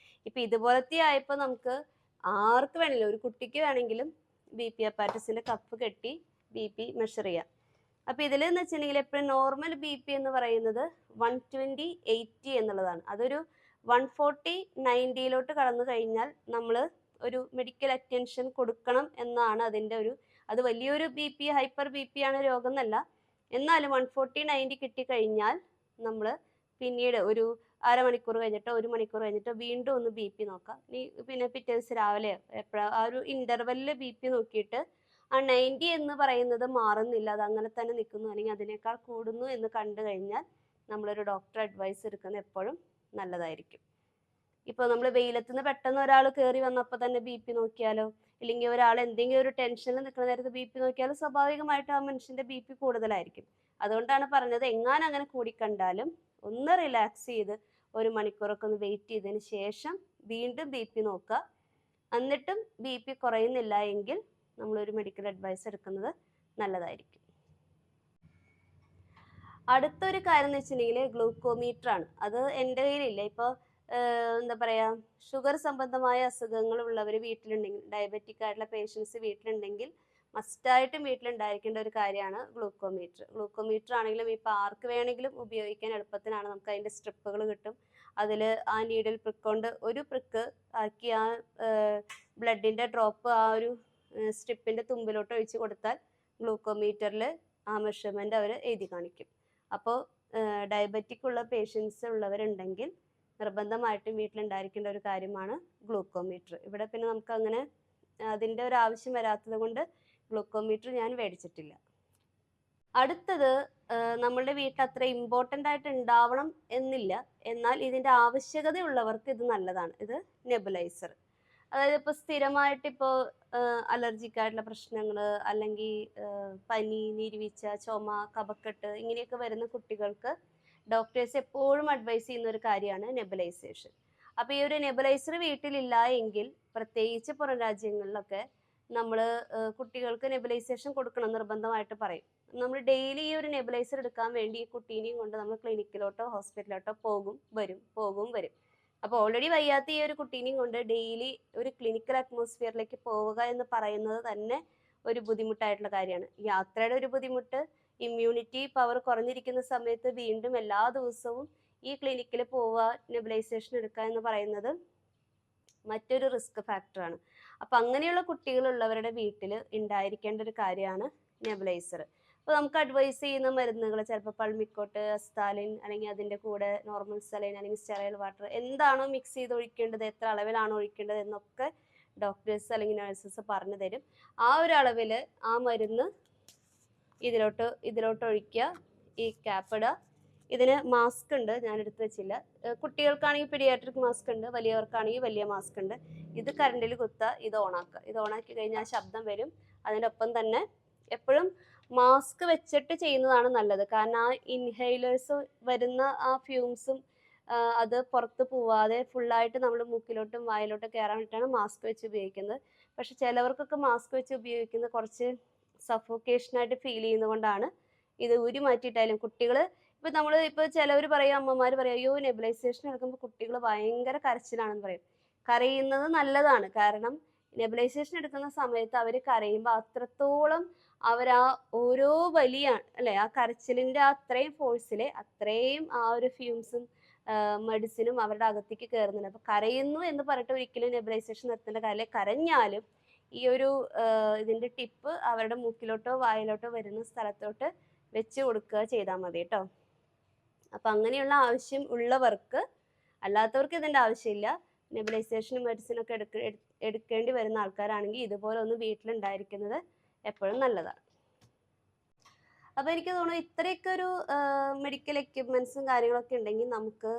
Speaker 1: ഇപ്പം ഇതുപോലത്തെ ആയപ്പോൾ നമുക്ക് ആർക്ക് വേണമെങ്കിലും, ഒരു കുട്ടിക്ക് വേണമെങ്കിലും BP അപ്പാരറ്റസിൻ്റെ കപ്പ് കെട്ടി BP മെഷർ ചെയ്യാം. അപ്പോൾ ഇതിലെന്ന് വെച്ചിട്ടുണ്ടെങ്കിൽ എപ്പോഴും നോർമൽ BP എന്ന് പറയുന്നത് 120/80 എന്നുള്ളതാണ്. അതൊരു 140/90 കടന്നു കഴിഞ്ഞാൽ നമ്മൾ ഒരു മെഡിക്കൽ അറ്റൻഷൻ കൊടുക്കണം എന്നാണ് അതിൻ്റെ ഒരു, അത് വലിയൊരു BP ഹൈപ്പർ BP ആണ് രോഗം എന്നല്ല, എന്നാലും 140/90 കിട്ടിക്കഴിഞ്ഞാൽ നമ്മൾ പിന്നീട് ഒരു അരമണിക്കൂർ കഴിഞ്ഞിട്ടോ 1 മണിക്കൂർ കഴിഞ്ഞിട്ടോ വീണ്ടും ഒന്ന് BP നോക്കാം. പിന്നെ പിറ്റേ ദിവസം രാവിലെ എപ്പോഴാണ് ആ ഒരു ഇൻ്റർവെല്ലിൽ BP നോക്കിയിട്ട് ആ 90 എന്ന് പറയുന്നത് മാറുന്നില്ല, അത് അങ്ങനെ തന്നെ നിൽക്കുന്നു, അല്ലെങ്കിൽ അതിനേക്കാൾ കൂടുന്നു എന്ന് കണ്ടു കഴിഞ്ഞാൽ നമ്മളൊരു ഡോക്ടർ അഡ്വൈസ് എടുക്കുന്നത് എപ്പോഴും നല്ലതായിരിക്കും. ഇപ്പോൾ നമ്മൾ വെയിലത്ത് നിന്ന് പെട്ടെന്ന് ഒരാൾ കയറി വന്നപ്പോൾ തന്നെ BP നോക്കിയാലോ, ഇല്ലെങ്കിൽ ഒരാൾ എന്തെങ്കിലും ഒരു ടെൻഷനിൽ നിൽക്കുന്ന നേരത്ത് BP നോക്കിയാലോ സ്വാഭാവികമായിട്ടും ആ മനുഷ്യൻ്റെ BP കൂടുതലായിരിക്കും. അതുകൊണ്ടാണ് പറഞ്ഞത്, എങ്ങാനും അങ്ങനെ കൂടിക്കണ്ടാലും ഒന്ന് റിലാക്സ് ചെയ്ത് 1 മണിക്കൂറൊക്കെ ഒന്ന് വെയിറ്റ് ചെയ്തതിന് ശേഷം വീണ്ടും BP നോക്കുക. എന്നിട്ടും BP കുറയുന്നില്ല എങ്കിൽ നമ്മളൊരു മെഡിക്കൽ അഡ്വൈസ് എടുക്കുന്നത് നല്ലതായിരിക്കും. അടുത്തൊരു കാര്യം എന്ന് വെച്ചിട്ടുണ്ടെങ്കിൽ ഗ്ലൂക്കോമീറ്റർ ആണ്. അത് എൻ്റെ കയ്യിലില്ല. ഇപ്പോൾ എന്താ പറയുക, ഷുഗർ സംബന്ധമായ അസുഖങ്ങൾ ഉള്ളവർ വീട്ടിലുണ്ടെങ്കിൽ, ഡയബറ്റിക് ആയിട്ടുള്ള പേഷ്യൻസ് വീട്ടിലുണ്ടെങ്കിൽ മസ്റ്റായിട്ടും വീട്ടിലുണ്ടായിരിക്കേണ്ട ഒരു കാര്യമാണ് ഗ്ലൂക്കോമീറ്റർ ആണെങ്കിലും ഇപ്പോൾ ആർക്ക് വേണമെങ്കിലും ഉപയോഗിക്കാൻ എളുപ്പത്തിനാണ്. നമുക്ക് അതിൻ്റെ സ്ട്രിപ്പുകൾ കിട്ടും. അതിൽ ആ നീഡിൽ പ്രിക്ക് കൊണ്ട് ഒരു പ്രിക്ക് ആക്കി ആ ബ്ലഡിൻ്റെ ഡ്രോപ്പ് ആ ഒരു സ്ട്രിപ്പിൻ്റെ തുമ്പിലോട്ട് ഒഴിച്ച് കൊടുത്താൽ ഗ്ലൂക്കോമീറ്ററിൽ ആ മെഷർമെൻ്റ് അവർ എഴുതി കാണിക്കും. അപ്പോൾ ഡയബറ്റിക് ഉള്ള പേഷ്യൻസ് ഉള്ളവരുണ്ടെങ്കിൽ നിർബന്ധമായിട്ടും വീട്ടിലുണ്ടായിരിക്കേണ്ട ഒരു കാര്യമാണ് ഗ്ലൂക്കോമീറ്റർ. ഇവിടെ പിന്നെ നമുക്ക് അങ്ങനെ അതിൻ്റെ ഒരു ആവശ്യം വരാത്തത് കൊണ്ട് ഗ്ലൂക്കോമീറ്റർ ഞാൻ മേടിച്ചിട്ടില്ല. അടുത്തത് നമ്മളുടെ വീട്ടിൽ അത്ര ഇമ്പോർട്ടൻ്റ് ആയിട്ട് ഉണ്ടാവണം എന്നില്ല, എന്നാൽ ഇതിൻ്റെ ആവശ്യകതയുള്ളവർക്ക് ഇത് നല്ലതാണ്. ഇത് നെബുലൈസർ. അതായത് ഇപ്പോൾ സ്ഥിരമായിട്ട് ഇപ്പോൾ അലർജിക് ആയിട്ടുള്ള പ്രശ്നങ്ങൾ, അല്ലെങ്കിൽ പനി, നീർവീഴ്ച, ചുമ, കഫക്കെട്ട് ഇങ്ങനെയൊക്കെ വരുന്ന കുട്ടികൾക്ക് ഡോക്ടേഴ്സ് എപ്പോഴും അഡ്വൈസ് ചെയ്യുന്ന ഒരു കാര്യമാണ് നെബുലൈസേഷൻ. അപ്പോൾ ഈ ഒരു നെബുലൈസർ വീട്ടിലില്ല എങ്കിൽ, പ്രത്യേകിച്ച് പുറം രാജ്യങ്ങളിലൊക്കെ നമ്മൾ കുട്ടികൾക്ക് നെബുലൈസേഷൻ കൊടുക്കണം നിർബന്ധമായിട്ട് പറയും. നമ്മൾ ഡെയിലി ഈ ഒരു നെബുലൈസർ എടുക്കാൻ വേണ്ടി ഈ കുട്ടീനെയും കൊണ്ട് നമ്മൾ ക്ലിനിക്കിലോട്ടോ ഹോസ്പിറ്റലിലോട്ടോ പോകും വരും. അപ്പോൾ ഓൾറെഡി വയ്യാത്ത ഈ ഒരു കുട്ടീനെയും കൊണ്ട് ഡെയിലി ഒരു ക്ലിനിക്കൽ അറ്റ്മോസ്ഫിയറിലേക്ക് പോവുക എന്ന് പറയുന്നത് തന്നെ ഒരു ബുദ്ധിമുട്ടായിട്ടുള്ള കാര്യമാണ്. യാത്രയുടെ ഒരു ബുദ്ധിമുട്ട്, ഇമ്മ്യൂണിറ്റി പവർ കുറഞ്ഞിരിക്കുന്ന സമയത്ത് വീണ്ടും എല്ലാ ദിവസവും ഈ ക്ലിനിക്കിൽ പോവുക, നെബുലൈസേഷൻ എടുക്കുക എന്ന് പറയുന്നത് മറ്റൊരു റിസ്ക് ഫാക്ടറാണ്. അപ്പം അങ്ങനെയുള്ള കുട്ടികളുള്ളവരുടെ വീട്ടിൽ ഉണ്ടായിരിക്കേണ്ട ഒരു കാര്യമാണ് നെബുലൈസർ. അപ്പോൾ നമുക്ക് അഡ്വൈസ് ചെയ്യുന്ന മരുന്നുകൾ ചിലപ്പോൾ പൾമിക്കോട്ട്, അസ്താലിൻ, അല്ലെങ്കിൽ അതിൻ്റെ കൂടെ നോർമൽ സലൈൻ അല്ലെങ്കിൽ സ്റ്റെറൈൽ വാട്ടർ എന്താണോ മിക്സ് ചെയ്ത് ഒഴിക്കേണ്ടത്, എത്ര അളവിലാണോ ഒഴിക്കേണ്ടത് എന്നൊക്കെ ഡോക്ടേഴ്സ് അല്ലെങ്കിൽ നഴ്സസ് പറഞ്ഞു തരും. ആ ഒരു അളവിൽ ആ മരുന്ന് ഇതിലോട്ട് ഒഴിക്കുക, ഈ ക്യാപ്പ് ഇടുക. ഇതിന് മാസ്ക് ഉണ്ട്, ഞാൻ എടുത്ത് വെച്ചില്ല. കുട്ടികൾക്കാണെങ്കിൽ പീഡിയാട്രിക് മാസ്ക് ഉണ്ട്, വലിയവർക്കാണെങ്കിൽ വലിയ മാസ്ക് ഉണ്ട്. ഇത് കറണ്ടിൽ കുത്തുക, ഇത് ഓണാക്കുക. ഇത് ഓണാക്കി കഴിഞ്ഞാൽ ശബ്ദം വരും. അതിൻ്റെ ഒപ്പം തന്നെ എപ്പോഴും മാസ്ക് വെച്ചിട്ട് ചെയ്യുന്നതാണ് നല്ലത്. കാരണം ആ ഇൻഹെയിലേഴ്സ് വരുന്ന ആ ഫ്യൂംസും അത് പുറത്ത് പോവാതെ ഫുള്ളായിട്ട് നമ്മൾ മൂക്കിലോട്ടും വായിലോട്ടും കയറാൻ വേണ്ടിയിട്ടാണ് മാസ്ക് വെച്ച് ഉപയോഗിക്കുന്നത്. പക്ഷെ ചിലവർക്കൊക്കെ മാസ്ക് വെച്ച് ഉപയോഗിക്കുന്നത് കുറച്ച് സഫോക്കേഷനായിട്ട് ഫീൽ ചെയ്യുന്നതുകൊണ്ടാണ് ഇത് ഊരി മാറ്റിയിട്ടായാലും കുട്ടികൾ ഇപ്പോൾ ചിലവർ പറയും, അമ്മമാർ പറയും, അയ്യോ നെബുലൈസേഷൻ എടുക്കുമ്പോൾ കുട്ടികൾ ഭയങ്കര കരച്ചിലാണെന്ന് പറയും. കരയുന്നത് നല്ലതാണ്. കാരണം നെബുലൈസേഷൻ എടുക്കുന്ന സമയത്ത് അവർ കരയുമ്പോൾ അത്രത്തോളം അവർ ആ ഓരോ വലിയ അല്ലെ ആ കരച്ചിലിൻ്റെ അത്രയും ഫോഴ്സിൽ അത്രയും ആ ഒരു ഫ്യൂംസും മെഡിസിനും അവരുടെ അകത്തേക്ക് കയറുന്നുണ്ട്. അപ്പോൾ കരയുന്നു എന്ന് പറഞ്ഞിട്ട് ഒരിക്കലും നെബുലൈസേഷൻ നിർത്തേണ്ട കാര്യമില്ല. കരഞ്ഞാലും ഈ ഒരു ഇതിൻ്റെ ടിപ്പ് അവരുടെ മൂക്കിലോട്ടോ വായിലോട്ടോ വരുന്ന സ്ഥലത്തോട്ട് വെച്ച് കൊടുക്കുക ചെയ്താൽ മതി കേട്ടോ. അപ്പം അങ്ങനെയുള്ള ആവശ്യം ഉള്ളവർക്ക്, അല്ലാത്തവർക്ക് ഇതിൻ്റെ ആവശ്യമില്ല. നെബുലൈസേഷനും മെഡിസിനൊക്കെ എടുക്കേണ്ടി വരുന്ന ആൾക്കാരാണെങ്കിൽ ഇതുപോലെ ഒന്ന് വീട്ടിലുണ്ടായിരിക്കുന്നത് എപ്പോഴും നല്ലതാണ്. അപ്പോൾ എനിക്ക് തോന്നുന്നു ഇത്രയൊക്കെ ഒരു മെഡിക്കൽ എക്യുപ്മെന്റ്സും കാര്യങ്ങളൊക്കെ ഉണ്ടെങ്കിൽ നമുക്ക്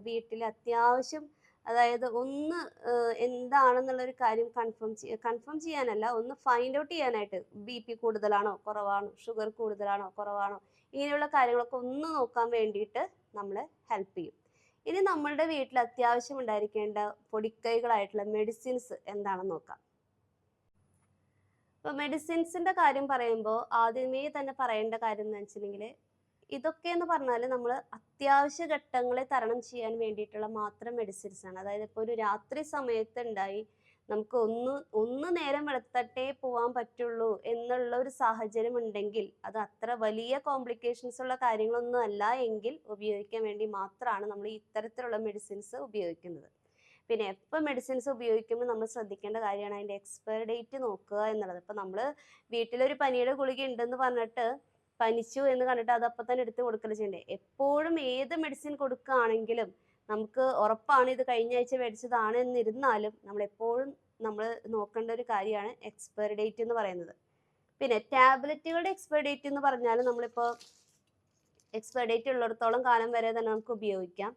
Speaker 1: വീട്ടിൽ അത്യാവശ്യം, അതായത് ഒന്ന് എന്താണെന്നുള്ളൊരു കാര്യം കൺഫേം ചെയ്യാനല്ല, ഒന്ന് ഫൈൻഡ് ഔട്ട് ചെയ്യാനായിട്ട്, BP കൂടുതലാണോ കുറവാണോ, ഷുഗർ കൂടുതലാണോ കുറവാണോ, ഇങ്ങനെയുള്ള കാര്യങ്ങളൊക്കെ ഒന്ന് നോക്കാൻ വേണ്ടിയിട്ട് നമ്മളെ ഹെൽപ്പ് ചെയ്യും. ഇനി നമ്മളുടെ വീട്ടിൽ അത്യാവശ്യം ഉണ്ടായിരിക്കേണ്ട പൊടിക്കൈകളായിട്ടുള്ള മെഡിസിൻസ് എന്താണെന്ന് നോക്കാം. ഇപ്പോൾ മെഡിസിൻസിൻ്റെ കാര്യം പറയുമ്പോൾ ആദ്യമേ തന്നെ പറയേണ്ട കാര്യം എന്ന് വെച്ചിട്ടുണ്ടെങ്കിൽ, ഇതൊക്കെ എന്ന് പറഞ്ഞാൽ നമ്മൾ അത്യാവശ്യ ഘട്ടങ്ങളെ തരണം ചെയ്യാൻ വേണ്ടിയിട്ടുള്ള മാത്രം മെഡിസിൻസ് ആണ്. അതായത് ഇപ്പോൾ ഒരു രാത്രി സമയത്ത് ഉണ്ടായി നമുക്ക് ഒന്ന് നേരം വെളുത്തട്ടേ പോകാൻ പറ്റുള്ളൂ എന്നുള്ള ഒരു സാഹചര്യം ഉണ്ടെങ്കിൽ, അത് അത്ര വലിയ കോംപ്ലിക്കേഷൻസ് ഉള്ള കാര്യങ്ങളൊന്നും അല്ല എങ്കിൽ ഉപയോഗിക്കാൻ വേണ്ടി മാത്രമാണ് നമ്മൾ ഇത്തരത്തിലുള്ള മെഡിസിൻസ് ഉപയോഗിക്കുന്നത്. പിന്നെ എപ്പോൾ മെഡിസിൻസ് ഉപയോഗിക്കുമ്പോൾ നമ്മൾ ശ്രദ്ധിക്കേണ്ട കാര്യമാണ് അതിൻ്റെ എക്സ്പയറി ഡേറ്റ് നോക്കുക എന്നുള്ളത്. ഇപ്പം നമ്മൾ വീട്ടിലൊരു പനിയുടെ ഗുളിക ഉണ്ടെന്ന് പറഞ്ഞിട്ട് പനിച്ചു എന്ന് കണ്ടിട്ട് അത് അപ്പം തന്നെ എടുത്ത് കൊടുക്കൽ ചെയ്യണ്ടേ. എപ്പോഴും ഏത് മെഡിസിൻ കൊടുക്കുകയാണെങ്കിലും നമുക്ക് ഉറപ്പാണ് ഇത് കഴിഞ്ഞ ആഴ്ച മേടിച്ചതാണ് എന്നിരുന്നാലും നമ്മളെപ്പോഴും നമ്മൾ നോക്കേണ്ട ഒരു കാര്യമാണ് എക്സ്പയറി ഡേറ്റ് എന്ന് പറയുന്നത്. പിന്നെ ടാബ്ലറ്റുകളുടെ എക്സ്പയറി ഡേറ്റ് എന്ന് പറഞ്ഞാൽ നമ്മളിപ്പോൾ എക്സ്പയറി ഡേറ്റ് ഉള്ളിടത്തോളം കാലം വരെ തന്നെ നമുക്ക് ഉപയോഗിക്കാം.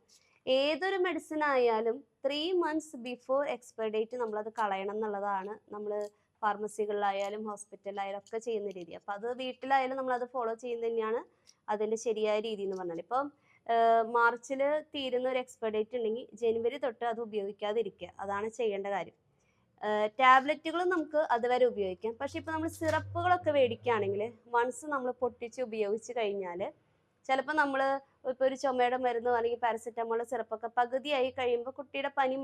Speaker 1: ഏതൊരു മെഡിസിൻ ആയാലും 3 months ബിഫോർ എക്സ്പയറി ഡേറ്റ് നമ്മളത് കളയണം എന്നുള്ളതാണ് നമ്മൾ ഫാർമസികളിലായാലും ഹോസ്പിറ്റലിലായാലും ഒക്കെ ചെയ്യുന്ന രീതി. അപ്പോൾ അത് വീട്ടിലായാലും നമ്മളത് ഫോളോ ചെയ്യുന്നത് തന്നെയാണ് അതിൻ്റെ ശരിയായ രീതി എന്ന് പറഞ്ഞാൽ. ഇപ്പം മാർച്ചിൽ തീരുന്ന ഒരു എക്സ്പയറി ഡേറ്റ് ഉണ്ടെങ്കിൽ ജനുവരി തൊട്ട് അത് ഉപയോഗിക്കാതിരിക്കുക, അതാണ് ചെയ്യേണ്ട കാര്യം. ടാബ്ലറ്റുകൾ നമുക്ക് അതുവരെ ഉപയോഗിക്കാം. പക്ഷെ ഇപ്പോൾ നമ്മൾ സിറപ്പുകളൊക്കെ മേടിക്കുകയാണെങ്കിൽ വൺസ് നമ്മൾ പൊട്ടിച്ച് ഉപയോഗിച്ച് കഴിഞ്ഞാൽ ചിലപ്പോൾ നമ്മൾ ഇപ്പോൾ ഒരു ചുമയുടെ മരുന്നോ അല്ലെങ്കിൽ പാരസെറ്റമോൾ സിറപ്പൊക്കെ പകുതിയായി കഴിയുമ്പോൾ കുട്ടിയുടെ പനി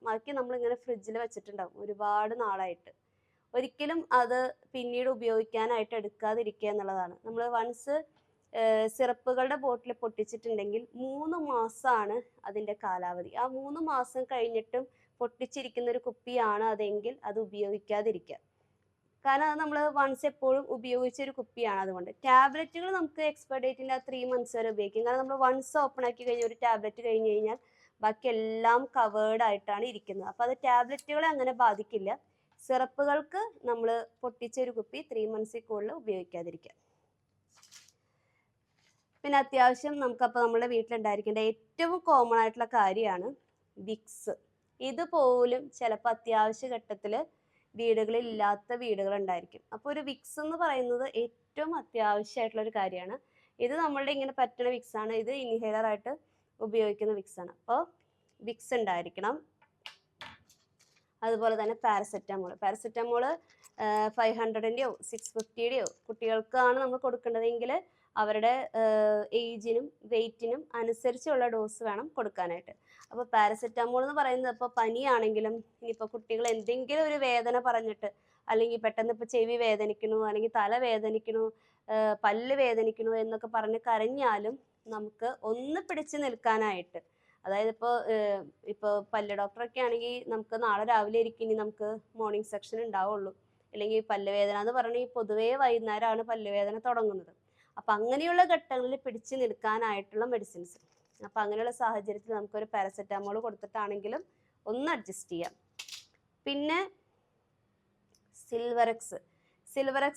Speaker 1: മാറ്റി നമ്മളിങ്ങനെ ഫ്രിഡ്ജിൽ വെച്ചിട്ടുണ്ടാവും ഒരുപാട് നാളായിട്ട്. ഒരിക്കലും അത് പിന്നീട് ഉപയോഗിക്കാനായിട്ട് എടുക്കാതിരിക്കുക എന്നുള്ളതാണ്. നമ്മൾ വൺസ് സിറപ്പുകളുടെ ബോട്ടിൽ പൊട്ടിച്ചിട്ടുണ്ടെങ്കിൽ 3 മാസമാണ് അതിൻ്റെ കാലാവധി. ആ 3 മാസം കഴിഞ്ഞിട്ടും പൊട്ടിച്ചിരിക്കുന്ന ഒരു കുപ്പിയാണ് അതെങ്കിൽ അത് ഉപയോഗിക്കാതിരിക്കുക. കാരണം അത് നമ്മൾ വൺസ് എപ്പോഴും ഉപയോഗിച്ചൊരു കുപ്പിയാണ്. അതുകൊണ്ട് ടാബ്ലറ്റുകൾ നമുക്ക് എക്സ്പയറി ഡേറ്റിൻ്റെ 3 months വരെ ഉപയോഗിക്കും. കാരണം നമ്മൾ വൺസ് ഓപ്പൺ ആക്കി കഴിഞ്ഞാൽ ഒരു ടാബ്ലറ്റ് കഴിഞ്ഞ് കഴിഞ്ഞാൽ ബാക്കി എല്ലാം കവേർഡ് ആയിട്ടാണ് ഇരിക്കുന്നത്. അപ്പോൾ അത് ടാബ്ലറ്റുകളെ അങ്ങനെ ബാധിക്കില്ല. സിറപ്പുകൾക്ക് നമ്മൾ പൊട്ടിച്ചൊരു കുപ്പി 3 months കൂടുതൽ ഉപയോഗിക്കാതിരിക്കുക. പിന്നെ അത്യാവശ്യം നമുക്കപ്പോൾ നമ്മുടെ വീട്ടിലുണ്ടായിരിക്കേണ്ട ഏറ്റവും കോമൺ ആയിട്ടുള്ള കാര്യമാണ് വിക്സ്. ഇതുപോലും ചിലപ്പോൾ അത്യാവശ്യ ഘട്ടത്തിൽ വീടുകളിൽ ഇല്ലാത്ത വീടുകളുണ്ടായിരിക്കും. അപ്പോൾ ഒരു വിക്സ് എന്ന് പറയുന്നത് ഏറ്റവും അത്യാവശ്യമായിട്ടുള്ള ഒരു കാര്യമാണ്. ഇത് നമ്മളുടെ ഇങ്ങനെ പറ്റുന്ന വിക്സാണ്. ഇത് ഇൻഹേലറായിട്ട് ഉപയോഗിക്കുന്ന വിക്സാണ്. അപ്പോൾ വിക്സ് ഉണ്ടായിരിക്കണം. അതുപോലെ തന്നെ പാരസെറ്റമോൾ 500-ൻ്റെയോ 650-യുടെയോ കുട്ടികൾക്കാണ് നമ്മൾ കൊടുക്കേണ്ടതെങ്കിൽ അവരുടെ ഏജിനും വെയ്റ്റിനും അനുസരിച്ചുള്ള ഡോസ് വേണം കൊടുക്കാനായിട്ട്. അപ്പോൾ പാരസെറ്റമോൾ എന്ന് പറയുന്നത് ഇപ്പോൾ പനിയാണെങ്കിലും ഇനിയിപ്പോൾ കുട്ടികൾ എന്തെങ്കിലും ഒരു വേദന പറഞ്ഞിട്ട്, അല്ലെങ്കിൽ പെട്ടെന്ന് ഇപ്പോൾ ചെവി വേദനിക്കണു, അല്ലെങ്കിൽ തല വേദനിക്കണു, പല്ല് വേദനിക്കണു എന്നൊക്കെ പറഞ്ഞ് കരഞ്ഞാലും നമുക്ക് ഒന്ന് പിടിച്ച് നിൽക്കാനായിട്ട്, അതായത് ഇപ്പോൾ പല്ല് ഡോക്ടറൊക്കെ ആണെങ്കിൽ നമുക്ക് നാളെ രാവിലെ ഇനി നമുക്ക് മോർണിംഗ് സെക്ഷൻ ഉണ്ടാവുള്ളൂ, അല്ലെങ്കിൽ പല്ല് വേദന എന്ന് പറഞ്ഞാൽ പൊതുവേ വൈകുന്നേരമാണ് പല്ല് വേദന തുടങ്ങുന്നത്. അപ്പം അങ്ങനെയുള്ള ഘട്ടങ്ങളിൽ പിടിച്ചു നിൽക്കാനായിട്ടുള്ള മെഡിസിൻസ്. അപ്പം അങ്ങനെയുള്ള സാഹചര്യത്തിൽ നമുക്കൊരു പാരസെറ്റമോൾ കൊടുത്തിട്ടാണെങ്കിലും ഒന്ന് അഡ്ജസ്റ്റ് ചെയ്യാം. പിന്നെ സിൽവറെക്സ്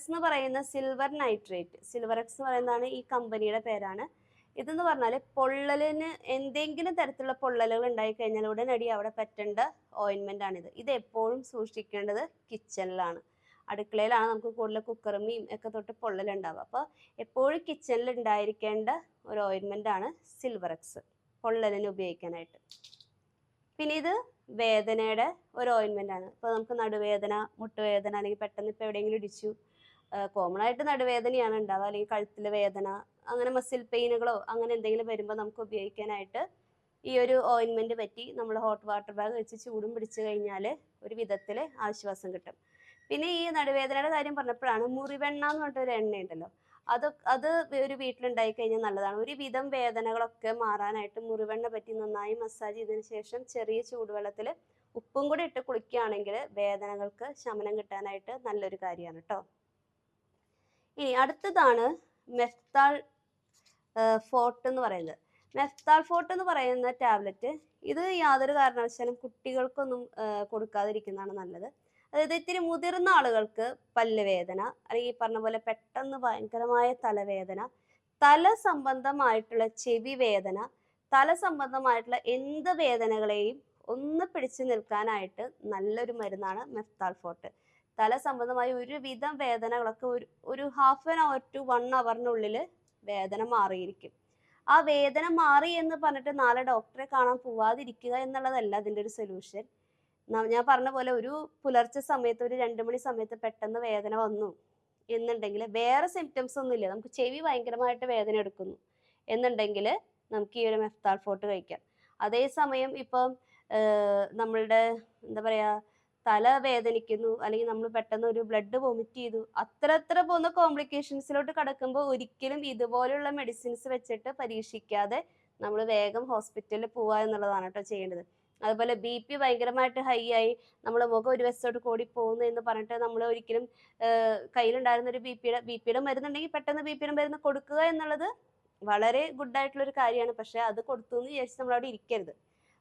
Speaker 1: എന്ന് പറയുന്ന സിൽവർ നൈട്രേറ്റ്, സിൽവറെക്സ് എന്ന് പറയുന്നതാണ് ഈ കമ്പനിയുടെ പേരാണ്. ഇതെന്ന് പറഞ്ഞാൽ പൊള്ളലിന് എന്തെങ്കിലും തരത്തിലുള്ള പൊള്ളലുകൾ ഉണ്ടായിക്കഴിഞ്ഞാൽ ഉടനടി അവിടെ പറ്റേണ്ട ഓയിൻമെൻ്റ് ആണിത്. ഇത് എപ്പോഴും സൂക്ഷിക്കേണ്ടത് കിച്ചണിലാണ്. അടുക്കളയിലാണ് നമുക്ക് കൂടുതൽ കുക്കറുമീം ഒക്കെ തൊട്ട് പൊള്ളലുണ്ടാവുക. അപ്പോൾ എപ്പോഴും കിച്ചണിൽ ഉണ്ടായിരിക്കേണ്ട ഒരു ഓയിൻമെൻ്റാണ് സിൽവറെക്സ് പൊള്ളലിന് ഉപയോഗിക്കാനായിട്ട്. പിന്നെ ഇത് വേദനയുടെ ഒരു ഓയിൻമെൻ്റാണ്. ഇപ്പോൾ നമുക്ക് നടുവേദന, മുട്ടുവേദന, അല്ലെങ്കിൽ പെട്ടെന്ന് ഇപ്പോൾ എവിടെയെങ്കിലും ഇടിച്ചു, കോമൺ ആയിട്ട് നടുവേദനയാണ് ഉണ്ടാവുക, അല്ലെങ്കിൽ കഴുത്തിൽ വേദന, അങ്ങനെ മസിൽ പെയിനുകളോ അങ്ങനെ എന്തെങ്കിലും വരുമ്പോൾ നമുക്ക് ഉപയോഗിക്കാനായിട്ട് ഈ ഒരു ഓയിൻമെൻറ്റ് പറ്റി നമ്മൾ ഹോട്ട് വാട്ടർ ബാഗ് വെച്ച് ചൂടും പിടിച്ചു കഴിഞ്ഞാൽ ഒരു വിധത്തിൽ ആശ്വാസം കിട്ടും. പിന്നെ ഈ നടുവേദനയുടെ കാര്യം പറഞ്ഞപ്പോഴാണ് മുറിവെണ്ണ എന്ന് പറഞ്ഞിട്ടൊരു എണ്ണയുണ്ടല്ലോ, അത് ഒരു വീട്ടിലുണ്ടായി കഴിഞ്ഞാൽ നല്ലതാണ്. ഒരു വിധം വേദനകളൊക്കെ മാറാനായിട്ട് മുറിവെണ്ണ പറ്റി നന്നായി മസാജ് ചെയ്തതിന് ശേഷം ചെറിയ ചൂടുവെള്ളത്തിൽ ഉപ്പും കൂടി ഇട്ട് കുളിക്കുകയാണെങ്കിൽ വേദനകൾക്ക് ശമനം കിട്ടാനായിട്ട് നല്ലൊരു കാര്യമാണ് കേട്ടോ. ഇനി അടുത്തതാണ് മെഫ്താൾ ഫോർട്ട് എന്ന് പറയുന്നത്. മെഫ്താൾ ഫോർട്ട് എന്ന് പറയുന്ന ടാബ്ലറ്റ് ഇത് യാതൊരു കാരണവശാലും കുട്ടികൾക്കൊന്നും കൊടുക്കാതിരിക്കുന്നതാണ് നല്ലത്. അതായത് ഇത്തിരി മുതിർന്ന ആളുകൾക്ക് പല്ലുവേദന, അല്ലെങ്കിൽ ഈ പറഞ്ഞ പോലെ പെട്ടെന്ന് ഭയങ്കരമായ തലവേദന, തല സംബന്ധമായിട്ടുള്ള ചെവി വേദന, തല സംബന്ധമായിട്ടുള്ള എന്ത് വേദനകളെയും ഒന്ന് പിടിച്ചു നിൽക്കാനായിട്ട് നല്ലൊരു മരുന്നാണ് മെഫ്താൽഫോർട്ട്. തല സംബന്ധമായ ഒരുവിധം വേദനകളൊക്കെ ഒരു ഹാഫ് ആൻ അവർ ടു 1 അവറിനുള്ളിൽ വേദന മാറിയിരിക്കും. ആ വേദന മാറി എന്ന് പറഞ്ഞിട്ട് നാളെ ഡോക്ടറെ കാണാൻ പോവാതിരിക്കുക എന്നുള്ളതല്ല അതിൻ്റെ ഒരു സൊല്യൂഷൻ. ഞാൻ പറഞ്ഞ പോലെ ഒരു പുലർച്ചെ സമയത്ത് ഒരു 2 മണി സമയത്ത് പെട്ടെന്ന് വേദന വന്നു എന്നുണ്ടെങ്കിൽ വേറെ സിംറ്റംസ് ഒന്നും ഇല്ല, നമുക്ക് ചെവി ഭയങ്കരമായിട്ട് വേദന എടുക്കുന്നു എന്നുണ്ടെങ്കിൽ നമുക്ക് ഈ ഒരു മെഫ്താൽഫോർട്ട് കഴിക്കാം. അതേസമയം ഇപ്പം നമ്മളുടെ എന്താ പറയാ തല വേദനിക്കുന്നു, അല്ലെങ്കിൽ നമ്മൾ പെട്ടെന്ന് ഒരു ബ്ലഡ് വൊമിറ്റ് ചെയ്തു, അത്ര പോകുന്ന കോംപ്ലിക്കേഷൻസിലോട്ട് കടക്കുമ്പോൾ ഒരിക്കലും ഇതുപോലുള്ള മെഡിസിൻസ് വെച്ചിട്ട് പരീക്ഷിക്കാതെ നമ്മൾ വേഗം ഹോസ്പിറ്റലിൽ പോവുക എന്നുള്ളതാണ് കേട്ടോ ചെയ്യേണ്ടത്. അതുപോലെ BP ഭയങ്കരമായിട്ട് ഹൈ ആയി നമ്മൾ മുഖം ഒരു വശത്തോട്ട് കൂടി പോകുന്നു എന്ന് പറഞ്ഞിട്ട് നമ്മൾ ഒരിക്കലും കയ്യിലുണ്ടായിരുന്ന ഒരു ബിപിയുടെ മരുന്നുണ്ടെങ്കിൽ പെട്ടെന്ന് ബിപിയുടെ മരുന്ന് കൊടുക്കുക എന്നുള്ളത് വളരെ ഗുഡ് ആയിട്ടുള്ള ഒരു കാര്യമാണ്. പക്ഷെ അത് കൊടുത്തു എന്ന് വിചാരിച്ച് നമ്മൾ അവിടെ ഇരിക്കരുത്.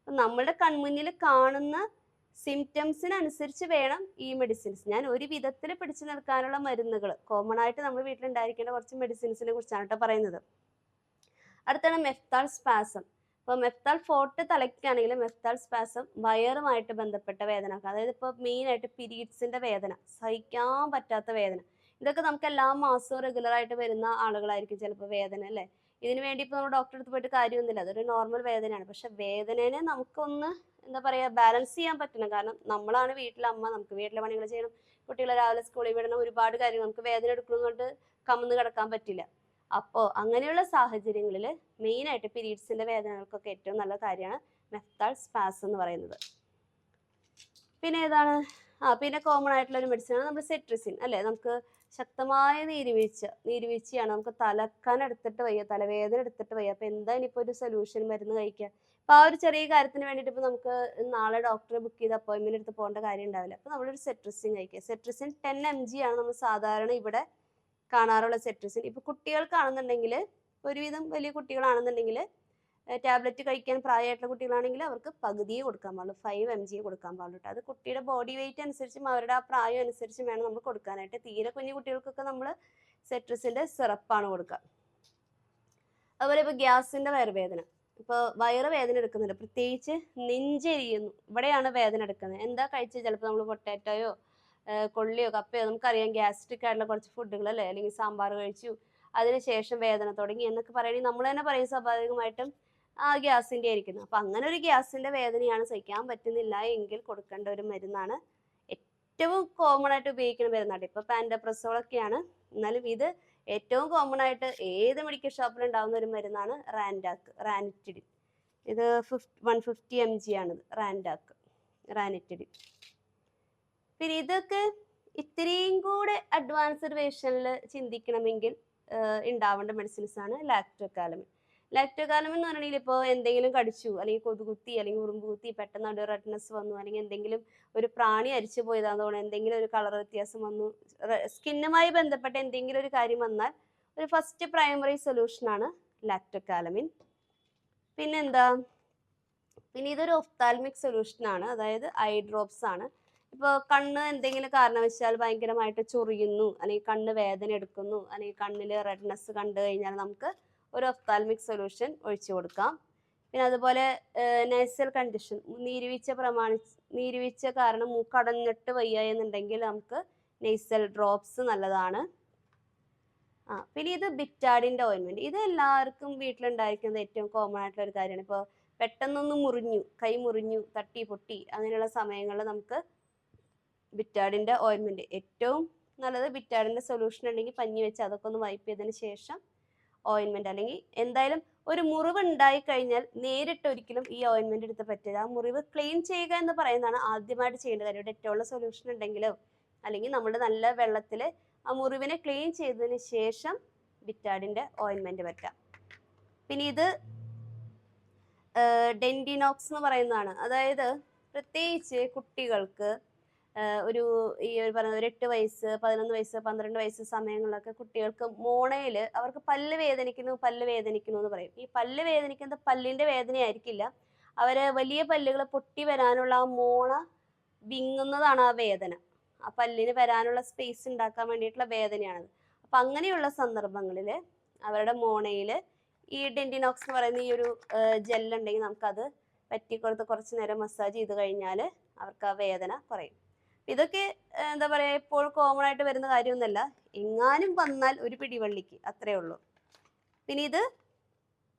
Speaker 1: നമ്മളുടെ കൺമുന്നിൽ കാണുന്ന സിംറ്റംസിനനുസരിച്ച് വേണം ഈ മെഡിസിൻസ്. ഞാൻ ഒരു വിധത്തിൽ പിടിച്ചു നിൽക്കാനുള്ള മരുന്നുകൾ കോമൺ ആയിട്ട് നമ്മൾ വീട്ടിലുണ്ടായിരിക്കേണ്ട കുറച്ച് മെഡിസിൻസിനെ കുറിച്ചാണ് കേട്ടോ പറയുന്നത്. അടുത്താണ് മെഫ്താൽ സ്പാസം. ഇപ്പോൾ മെഫ്താൽഫോർട്ട് തലയ്ക്കാണെങ്കിൽ മെഫ്താൽ സ്പാസം വയറുമായിട്ട് ബന്ധപ്പെട്ട വേദന, അതായത് ഇപ്പോൾ മെയിനായിട്ട് പീരീഡ്സിൻ്റെ വേദന, സഹിക്കാൻ പറ്റാത്ത വേദന. ഇതൊക്കെ നമുക്ക് എല്ലാ മാസവും റെഗുലറായിട്ട് വരുന്ന ആളുകളായിരിക്കും ചിലപ്പോൾ വേദന അല്ലേ. ഇതിനു വേണ്ടി ഇപ്പോൾ നമ്മൾ ഡോക്ടറെ അടുത്ത് പോയിട്ട് കാര്യമൊന്നുമില്ല, അതൊരു നോർമൽ വേദനയാണ്. പക്ഷെ വേദനേനെ നമുക്കൊന്ന് എന്താ പറയുക ബാലൻസ് ചെയ്യാൻ പറ്റണം. കാരണം നമ്മളാണ് വീട്ടിലെ അമ്മ, നമുക്ക് വീട്ടിലെ പണികൾ ചെയ്യണം, കുട്ടികളെ രാവിലെ സ്കൂളിൽ വിടണം, ഒരുപാട് കാര്യങ്ങൾ. നമുക്ക് വേദന എടുക്കുന്നതുകൊണ്ട് കമന്ന് കിടക്കാൻ പറ്റില്ല. അപ്പോൾ അങ്ങനെയുള്ള സാഹചര്യങ്ങളിൽ മെയിനായിട്ട് പീരീഡ്സിൻ്റെ വേദനകൾക്കൊക്കെ ഏറ്റവും നല്ല കാര്യമാണ് മെഫ്താൽ സ്പാസ് എന്ന് പറയുന്നത്. പിന്നെ ഏതാണ്? പിന്നെ കോമൺ ആയിട്ടുള്ള ഒരു മെഡിസിനാണ് നമ്മുടെ സെട്രിസിൻ അല്ലേ. നമുക്ക് ശക്തമായ നീരുവീഴ്ചയാണ്, നമുക്ക് തലക്കാൻ എടുത്തിട്ട് വയ്യ, തലവേദന എടുത്തിട്ട് വയ്യ. അപ്പോൾ എന്താ ഇനിയിപ്പോൾ ഒരു സൊല്യൂഷൻ മരുന്ന് കഴിക്കുക? അപ്പോൾ ആ ഒരു ചെറിയ കാര്യത്തിന് വേണ്ടിയിട്ട് ഇപ്പോൾ നമുക്ക് നാളെ ഡോക്ടറെ ബുക്ക് ചെയ്ത് അപ്പോയിൻമെൻറ്റ് എടുത്ത് പോകേണ്ട കാര്യം ഉണ്ടാവില്ല. അപ്പോൾ നമ്മളൊരു സെട്രിസിൻ കഴിക്കുക. സെട്രിസിൻ 10 mg ആണ് നമ്മൾ സാധാരണ ഇവിടെ കാണാറുള്ള സെട്രിസിൻ. ഇപ്പോൾ കുട്ടികൾക്കാണെന്നുണ്ടെങ്കിൽ, ഒരുവിധം വലിയ കുട്ടികളാണെന്നുണ്ടെങ്കിൽ, ടാബ്ലറ്റ് കഴിക്കാൻ പ്രായമായിട്ടുള്ള കുട്ടികളാണെങ്കിൽ അവർക്ക് പകുതിയെ കൊടുക്കാൻ പാടുള്ളൂ, 5 mg കൊടുക്കാൻ പാടുള്ളൂ. അത് കുട്ടിയുടെ ബോഡി വെയിറ്റ് അനുസരിച്ചും അവരുടെ ആ പ്രായം അനുസരിച്ചും വേണം നമ്മൾ കൊടുക്കാനായിട്ട്. തീരെ കുഞ്ഞു കുട്ടികൾക്കൊക്കെ നമ്മൾ സെട്രിസിൻ്റെ സിറപ്പാണ് കൊടുക്കുക. അതുപോലെ ഇപ്പോൾ ഗ്യാസിൻ്റെ വയറുവേദന, ഇപ്പോൾ വയറുവേദന എടുക്കുന്നുണ്ട്, പ്രത്യേകിച്ച് നെഞ്ചെരിയുന്നു, ഇവിടെയാണ് വേദന എടുക്കുന്നത്. എന്താ കഴിച്ചത്? ചിലപ്പോൾ നമ്മൾ പൊട്ടാറ്റോയോ കൊള്ളിയോ കപ്പയോ, നമുക്കറിയാം ഗ്യാസ്ട്രിക് ആയിട്ടുള്ള കുറച്ച് ഫുഡുകൾ അല്ലേ, അല്ലെങ്കിൽ സാമ്പാർ കഴിച്ചു അതിനുശേഷം വേദന തുടങ്ങി എന്നൊക്കെ പറയുകയാണെങ്കിൽ നമ്മൾ തന്നെ പറയും സ്വാഭാവികമായിട്ടും ആ ഗ്യാസിൻ്റെ ആയിരിക്കുന്നു. അപ്പം അങ്ങനെ ഒരു ഗ്യാസിൻ്റെ വേദനയാണ് സഹിക്കാൻ പറ്റുന്നില്ല എങ്കിൽ കൊടുക്കേണ്ട ഒരു മരുന്നാണ്, ഏറ്റവും കോമൺ ആയിട്ട് ഉപയോഗിക്കുന്ന മരുന്നാണ്. ഇപ്പോൾ പാൻഡപ്രസോളൊക്കെയാണ്, എന്നാലും ഇത് ഏറ്റവും കോമൺ ആയിട്ട് ഏത് മെഡിക്കൽ ഷോപ്പിൽ ഉണ്ടാകുന്ന ഒരു മരുന്നാണ് റാനിറ്റിഡിൻ. ഇത് 150 mg ആണിത്, റാനിറ്റിഡിൻ. പിന്നെ ഇതൊക്കെ ഇത്രയും കൂടെ അഡ്വാൻസ്ഡ് വേർഷനിൽ ചിന്തിക്കണമെങ്കിൽ ഉണ്ടാവേണ്ട മെഡിസിൻസ് ആണ് ലാക്ടോകാലമിൻ. ലാക്ടോകാലമിൻ എന്ന് പറഞ്ഞാൽ ഇപ്പോൾ എന്തെങ്കിലും കടിച്ചു, അല്ലെങ്കിൽ കൊതുകുത്തി, അല്ലെങ്കിൽ ഉറുമ്പ് കുത്തി, പെട്ടെന്ന് ഒരു റെഡ്നെസ് വന്നു, അല്ലെങ്കിൽ എന്തെങ്കിലും ഒരു പ്രാണി അരിച്ചു പോയതാണെന്ന്, എന്തെങ്കിലും ഒരു കളർ വ്യത്യാസം വന്നു, സ്കിന്നുമായി ബന്ധപ്പെട്ട എന്തെങ്കിലും ഒരു കാര്യം വന്നാൽ ഒരു ഫസ്റ്റ് പ്രൈമറി സൊല്യൂഷനാണ് ലാക്ടോകാലമിൻ. പിന്നെന്താ? പിന്നെ ഇതൊരു ഒഫ്താൽമിക് സൊല്യൂഷനാണ്, അതായത് ഐ ഡ്രോപ്സ് ആണ്. ഇപ്പോൾ കണ്ണ് എന്തെങ്കിലും കാരണവശാൽ ഭയങ്കരമായിട്ട് ചൊറിയുന്നു, അല്ലെങ്കിൽ കണ്ണ് വേദന എടുക്കുന്നു, അല്ലെങ്കിൽ കണ്ണിൽ റെഡ്നെസ് കണ്ടു കഴിഞ്ഞാൽ നമുക്ക് ഒരു ഒഫ്താൽമിക് സൊല്യൂഷൻ ഒഴിച്ചു കൊടുക്കാം. പിന്നെ അതുപോലെ നേസൽ കണ്ടീഷൻ, നീരുവീഴ്ച കാരണം മൂക്കടഞ്ഞിട്ട് വയ്യ എന്നുണ്ടെങ്കിൽ നമുക്ക് നേസൽ ഡ്രോപ്സ് നല്ലതാണ്. പിന്നെ ഇത് ബിറ്റാഡിൻ്റെ ഓയിൻമെൻറ്റ്, ഇത് എല്ലാവർക്കും വീട്ടിലുണ്ടായിരിക്കുന്നത് ഏറ്റവും കോമൺ ആയിട്ടുള്ള ഒരു കാര്യമാണ്. ഇപ്പോൾ പെട്ടെന്നൊന്ന് കൈ മുറിഞ്ഞു, തട്ടി പൊട്ടി, അങ്ങനെയുള്ള സമയങ്ങളിൽ നമുക്ക് ബിറ്റാഡിൻ്റെ ഓയിൻമെൻറ്റ് ഏറ്റവും നല്ലത്. ബിറ്റാഡിൻ്റെ സൊല്യൂഷൻ ഉണ്ടെങ്കിൽ പഞ്ഞി വെച്ച് അതൊക്കെ ഒന്ന് വൈപ്പ് ചെയ്തതിന് ശേഷം ഓയിൻമെൻറ്റ്, അല്ലെങ്കിൽ എന്തായാലും ഒരു മുറിവ് ഉണ്ടായി കഴിഞ്ഞാൽ നേരിട്ട് ഒരിക്കലും ഈ ഓയിൻമെൻറ്റ് എടുത്ത് പറ്റില്ല. ആ മുറിവ് ക്ലീൻ ചെയ്യുക എന്ന് പറയുന്നതാണ് ആദ്യമായിട്ട് ചെയ്യേണ്ട കാര്യം. ഡെറ്റോളിൻ്റെ സൊല്യൂഷൻ ഉണ്ടെങ്കിലോ അല്ലെങ്കിൽ നമ്മുടെ നല്ല വെള്ളത്തിൽ ആ മുറിവിനെ ക്ലീൻ ചെയ്തതിന് ശേഷം ബിറ്റാഡിൻ്റെ ഓയിൻമെൻറ്റ് പറ്റാം. പിന്നെ ഇത് ഡെൻഡിനോക്സ് എന്ന് പറയുന്നതാണ്, അതായത് പ്രത്യേകിച്ച് കുട്ടികൾക്ക് ഈ പറഞ്ഞ 8 വയസ്സ് 11 വയസ്സ് 12 വയസ്സ് സമയങ്ങളിലൊക്കെ കുട്ടികൾക്ക് മോണയിൽ അവർക്ക് പല്ല് വേദനിക്കുന്നു എന്ന് പറയും. ഈ പല്ല് വേദനിക്കുന്നത് പല്ലിൻ്റെ വേദനയായിരിക്കില്ല, അവര് വലിയ പല്ലുകൾ പൊട്ടി വരാനുള്ള ആ മോണ വിങ്ങുന്നതാണ് ആ വേദന. ആ പല്ലിന് വരാനുള്ള സ്പേസ് ഉണ്ടാക്കാൻ വേണ്ടിയിട്ടുള്ള വേദനയാണത്. അപ്പം അങ്ങനെയുള്ള സന്ദർഭങ്ങളിൽ അവരുടെ മോണയിൽ ഈ ഡെന്റിനോക്സ് എന്ന് പറയുന്ന ഈ ഒരു ജെല്ലുണ്ടെങ്കിൽ നമുക്കത് പറ്റിക്കൊടുത്ത് കുറച്ച് നേരം മസാജ് ചെയ്ത് കഴിഞ്ഞാൽ അവർക്ക് ആ വേദന കുറയും. ഇതൊക്കെ എന്താ പറയുക എപ്പോഴും കോമൺ ആയിട്ട് വരുന്ന കാര്യമൊന്നുമല്ല, എങ്ങാനും വന്നാൽ ഒരു പിടിവള്ളിക്ക് അത്രേ ഉള്ളൂ. പിന്നെ ഇത്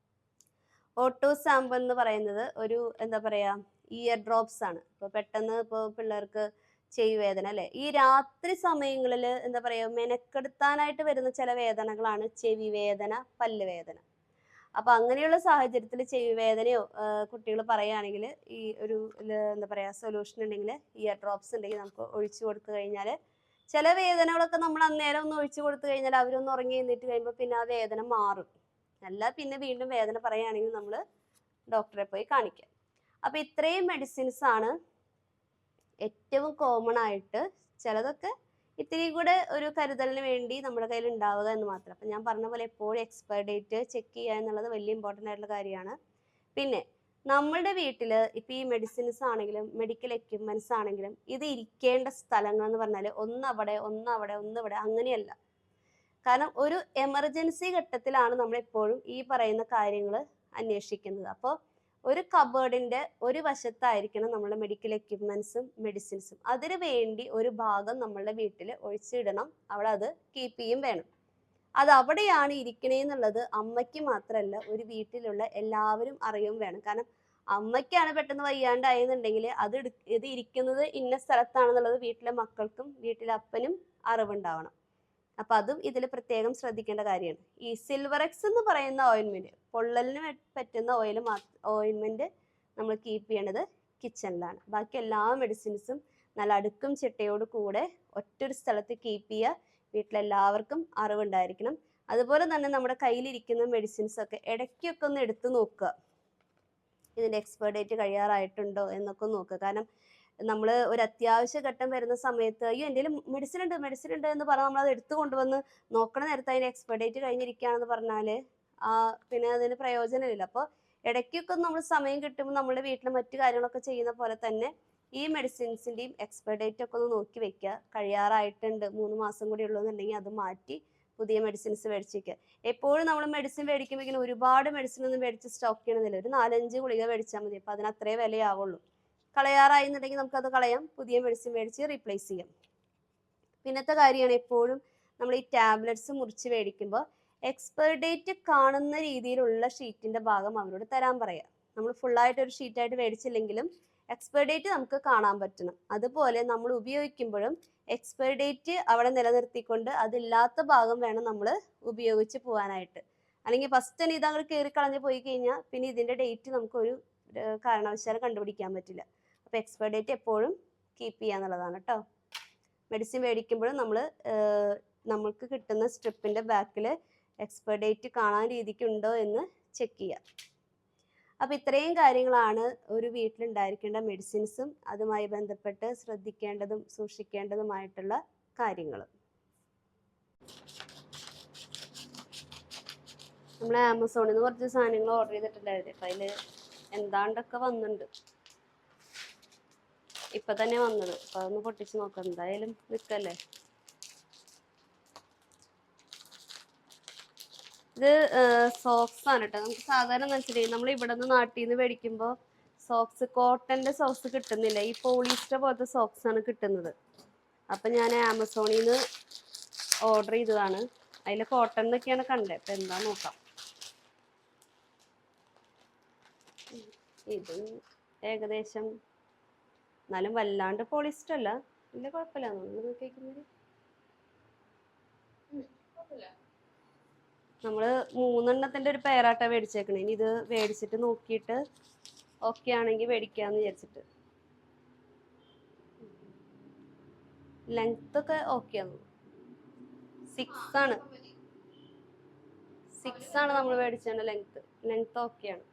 Speaker 1: ഓട്ടോ സാമ്പിൾ എന്ന് പറയുന്നത് ഒരു എന്താ പറയുക ഇയർ ഡ്രോപ്സ് ആണ്. ഇപ്പോൾ പെട്ടെന്ന് ഇപ്പോൾ പിള്ളേർക്ക് ചെവി വേദന അല്ലേ, ഈ രാത്രി സമയങ്ങളിൽ എന്താ പറയുക മെനക്കെടുത്താനായിട്ട് വരുന്ന ചില വേദനകളാണ് ചെവി വേദന, പല്ല് വേദന. അപ്പൊ അങ്ങനെയുള്ള സാഹചര്യത്തിൽ ചെവി വേദനയോ കുട്ടികൾ പറയുകയാണെങ്കിൽ ഈ ഒരു എന്താ പറയാ സൊല്യൂഷൻ ഉണ്ടെങ്കിൽ ഇയർ ഡ്രോപ്സ് ഉണ്ടെങ്കിൽ നമുക്ക് ഒഴിച്ചു കൊടുത്തു കഴിഞ്ഞാൽ ചില വേദനകളൊക്കെ നമ്മൾ അന്നേരം ഒന്ന് ഒഴിച്ചു കൊടുത്തു കഴിഞ്ഞാൽ അവരൊന്ന് ഉറങ്ങി എഴുന്നേറ്റ് കഴിയുമ്പോൾ പിന്നെ ആ വേദന മാറും. അല്ല പിന്നെ വീണ്ടും വേദന പറയുകയാണെങ്കിൽ നമ്മൾ ഡോക്ടറെ പോയി കാണിക്കാം. അപ്പൊ ഇത്രയും മെഡിസിൻസ് ആണ് ഏറ്റവും കോമൺ ആയിട്ട്. ചിലതൊക്കെ ഇത്തിരി കൂടെ ഒരു കരുതലിന് വേണ്ടി നമ്മുടെ കയ്യിൽ ഉണ്ടാവുക എന്ന് മാത്രം. അപ്പം ഞാൻ പറഞ്ഞ പോലെ എപ്പോഴും എക്സ്പയർ ഡേറ്റ് ചെക്ക് ചെയ്യുക എന്നുള്ളത് വലിയ ഇമ്പോർട്ടൻ്റ് ആയിട്ടുള്ള കാര്യമാണ്. പിന്നെ നമ്മളുടെ വീട്ടിൽ ഇപ്പം ഈ മെഡിസിൻസ് ആണെങ്കിലും മെഡിക്കൽ എക്യുപ്മെൻറ്റ്സ് ആണെങ്കിലും ഇത് ഇരിക്കേണ്ട സ്ഥലങ്ങൾ എന്ന് പറഞ്ഞാൽ ഒന്നവിടെ ഒന്നവിടെ ഒന്നിവിടെ അങ്ങനെയല്ല. കാരണം ഒരു എമർജൻസി ഘട്ടത്തിലാണ് നമ്മളെപ്പോഴും ഈ പറയുന്ന കാര്യങ്ങൾ അന്വേഷിക്കുന്നത്. അപ്പോൾ ഒരു കബേർഡിന്റെ ഒരു വശത്തായിരിക്കണം നമ്മളുടെ മെഡിക്കൽ എക്യുപ്മെന്റ്സും മെഡിസിൻസും. അതിനു വേണ്ടി ഒരു ഭാഗം നമ്മളുടെ വീട്ടിൽ ഒഴിച്ചിടണം, അവിടെ അത് കീപ്പ് ചെയ്യും വേണം. അത് അവിടെയാണ് ഇരിക്കണേന്നുള്ളത് അമ്മയ്ക്ക് മാത്രമല്ല ഒരു വീട്ടിലുള്ള എല്ലാവരും അറിയും വേണം. കാരണം അമ്മയ്ക്കാണ് പെട്ടെന്ന് വയ്യാണ്ടായെന്നുണ്ടെങ്കിൽ ഇത് ഇരിക്കുന്നത് ഇന്ന സ്ഥലത്താണെന്നുള്ളത് വീട്ടിലെ മക്കൾക്കും വീട്ടിലെ അപ്പനും അറിവുണ്ടാവണം. അപ്പൊ അതും ഇതിൽ പ്രത്യേകം ശ്രദ്ധിക്കേണ്ട കാര്യമാണ്. ഈ സിൽവറെക്സ് എന്ന് പറയുന്ന ഓയിൻമെന്റ്, പൊള്ളലിന് പറ്റുന്ന ഓയിൻമെന്റ് നമ്മൾ കീപ്പ് ചെയ്യേണ്ടത് കിച്ചണിലാണ്. ബാക്കി എല്ലാ മെഡിസിൻസും നല്ല അടുക്കും ചിട്ടയോട് കൂടെ ഒറ്റൊരു സ്ഥലത്ത് കീപ്പ് ചെയ്യുക. വീട്ടിലെല്ലാവർക്കും അറിവുണ്ടായിരിക്കണം. അതുപോലെ തന്നെ നമ്മുടെ കയ്യിലിരിക്കുന്ന മെഡിസിൻസ് ഒക്കെ ഇടയ്ക്കൊക്കെ ഒന്ന് എടുത്തു നോക്കുക, ഇതിന്റെ എക്സ്പയർ ഡേറ്റ് കഴിയാറായിട്ടുണ്ടോ എന്നൊക്കെ നോക്കുക. കാരണം നമ്മൾ ഒരു അത്യാവശ്യ ഘട്ടം വരുന്ന സമയത്ത് അയ്യോ എൻ്റെ മെഡിസിൻ ഉണ്ട് എന്ന് പറഞ്ഞാൽ നമ്മൾ അത് എടുത്തു കൊണ്ടുവന്ന് നോക്കണ നേരത്തെ അതിന്റെ എക്സ്പയർ ഡേറ്റ് കഴിഞ്ഞിരിക്കുകയാണെന്ന് പറഞ്ഞാൽ പിന്നെ അതിന് പ്രയോജനമില്ല. അപ്പോൾ ഇടയ്ക്കൊക്കെ നമ്മൾ സമയം കിട്ടുമ്പോൾ നമ്മുടെ വീട്ടിൽ മറ്റു കാര്യങ്ങളൊക്കെ ചെയ്യുന്ന പോലെ തന്നെ ഈ മെഡിസിൻസിൻ്റെയും എക്സ്പയർ ഡേറ്റ് ഒക്കെ ഒന്ന് നോക്കി വെക്കുക. കഴിയാറായിട്ടുണ്ട് 3 മാസം കൂടി ഉള്ളൂ എന്നുണ്ടെങ്കിൽ അത് മാറ്റി പുതിയ മെഡിസിൻസ് മേടിച്ച് വയ്ക്കുക. എപ്പോഴും നമ്മൾ മെഡിസിൻ മേടിക്കുമ്പോൾ ഒരുപാട് മെഡിസിൻ ഒന്നും മേടിച്ച് സ്റ്റോക്ക് ചെയ്യണമെന്നില്ല. ഒരു 4-5 ഗുളിക മേടിച്ചാൽ മതി. അപ്പം അതിന് അത്രേ വിലയാവുള്ളൂ. കളയാറായി എന്നുണ്ടെങ്കിൽ നമുക്കത് കളയാം, പുതിയ മെഡിസിൻ മേടിച്ച് റീപ്ലേസ് ചെയ്യാം. പിന്നത്തെ കാര്യമാണ് എപ്പോഴും നമ്മൾ ഈ ടാബ്ലറ്റ്സ് മുറിച്ച് മേടിക്കുമ്പോൾ എക്സ്പയർ ഡേറ്റ് കാണുന്ന രീതിയിലുള്ള ഷീറ്റിന്റെ ഭാഗം അവരോട് തരാൻ പറയാം. നമ്മൾ ഫുള്ളായിട്ട് ഒരു ഷീറ്റായിട്ട് മേടിച്ചില്ലെങ്കിലും എക്സ്പയർ ഡേറ്റ് നമുക്ക് കാണാൻ പറ്റണം. അതുപോലെ നമ്മൾ ഉപയോഗിക്കുമ്പോഴും എക്സ്പയർ ഡേറ്റ് അവിടെ നിലനിർത്തിക്കൊണ്ട് അതില്ലാത്ത ഭാഗം വേണം നമ്മൾ ഉപയോഗിച്ച് പോകാനായിട്ട്. അല്ലെങ്കിൽ ഫസ്റ്റ് തന്നെ ഇതങ്ങോട്ട് കയറി കളഞ്ഞ് പോയി കഴിഞ്ഞാൽ പിന്നെ ഇതിന്റെ ഡേറ്റ് നമുക്കൊരു കാരണവശാലും കണ്ടുപിടിക്കാൻ പറ്റില്ല. അപ്പോൾ എക്സ്പയർ ഡേറ്റ് എപ്പോഴും കീപ്പ് ചെയ്യാന്നുള്ളതാണ് കേട്ടോ. മെഡിസിൻ മേടിക്കുമ്പോഴും നമ്മൾക്ക് കിട്ടുന്ന സ്ട്രിപ്പിന്റെ ബാക്കിൽ എക്സ്പയർ ഡേറ്റ് കാണാൻ രീതിക്കുണ്ടോ എന്ന് ചെക്ക് ചെയ്യുക. അപ്പോൾ ഇത്രയും കാര്യങ്ങളാണ് ഒരു വീട്ടിലുണ്ടായിരിക്കേണ്ട മെഡിസിൻസും അതുമായി ബന്ധപ്പെട്ട് ശ്രദ്ധിക്കേണ്ടതും സൂക്ഷിക്കേണ്ടതുമായിട്ടുള്ള കാര്യങ്ങൾ. നമ്മൾ ആമസോണിൽ നിന്ന് കുറച്ച് സാധനങ്ങൾ ഓർഡർ ചെയ്തിട്ടുണ്ടായിരുന്നു. അപ്പം അതിൽ എന്താണ്ടൊക്കെ വന്നിട്ടുണ്ട്, ഇപ്പൊ തന്നെ വന്നത്. അപ്പൊ അതൊന്ന് പൊട്ടിച്ച് നോക്കാം, എന്തായാലും നിൽക്കല്ലേ. ഇത് സോക്സ് ആണ് കേട്ടോ. നമുക്ക് സാധാരണ വെച്ചിട്ടുണ്ടെങ്കിൽ നമ്മൾ ഇവിടെ നിന്ന് നാട്ടിൽ നിന്ന് മേടിക്കുമ്പോൾ സോക്സ് കോട്ടന്റെ സോക്സ് കിട്ടുന്നില്ല, ഈ പോളിസ്റ്റർ പോലത്തെ സോക്സ് ആണ് കിട്ടുന്നത്. അപ്പൊ ഞാൻ ആമസോണിൽ നിന്ന് ഓർഡർ ചെയ്തതാണ്. അതിൽ കോട്ടൺ എന്നൊക്കെയാണ് കണ്ടത്. അപ്പൊ എന്താ നോക്കാം. ഇത് ഏകദേശം എന്നാലും വല്ലാണ്ട് പോളിസ്റ്റർ അല്ല, വലിയ കുഴപ്പമില്ല. നമ്മള് 3 എണ്ണത്തിന്റെ ഒരു പേരാട്ട മേടിച്ചേക്കണേ. ഇനി ഇത് മേടിച്ചിട്ട് നോക്കിയിട്ട് ഓക്കെ ആണെങ്കിൽ മേടിക്കാന്ന് വിചാരിച്ചിട്ട്. ലെങ്ത് ഒക്കെ ഓക്കെ ആണ്. 6 ആണ് നമ്മൾ മേടിച്ചേണ്ട ലെങ്ത് ഓക്കെയാണ്.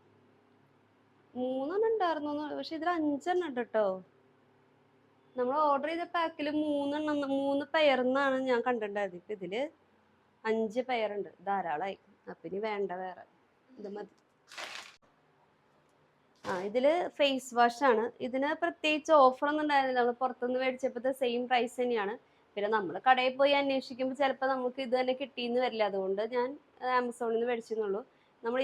Speaker 1: 3 എണ്ണം ഉണ്ടായിരുന്നു, പക്ഷെ ഇതിൽ 5 എണ്ണം ഉണ്ട് കേട്ടോ. നമ്മൾ ഓർഡർ ചെയ്ത പാക്കിൽ 3 പെയർന്നാണ് ഞാൻ കണ്ടിട്ടുണ്ടായത്. ഇപ്പൊ ഇതില് 5 പെയറുണ്ട്, ധാരാളമായി. അപ്പൊ ഇനി വേണ്ട, വേറെ ഇത് മതി. ഇതില് ഫേസ് വാഷ് ആണ്. ഇതിന് പ്രത്യേകിച്ച് ഓഫർ ഒന്നും ഉണ്ടായിരുന്നില്ല. നമ്മൾ പുറത്തുനിന്ന് മേടിച്ചപ്പോഴത്തെ സെയിം പ്രൈസ് തന്നെയാണ്. പിന്നെ നമ്മൾ കടയിൽ പോയി അന്വേഷിക്കുമ്പോൾ ചിലപ്പോൾ നമുക്ക് ഇത് തന്നെ കിട്ടിയെന്ന് വരില്ല. അതുകൊണ്ട് ഞാൻ ആമസോണിൽ നിന്ന് മേടിച്ചെന്നുള്ളൂ.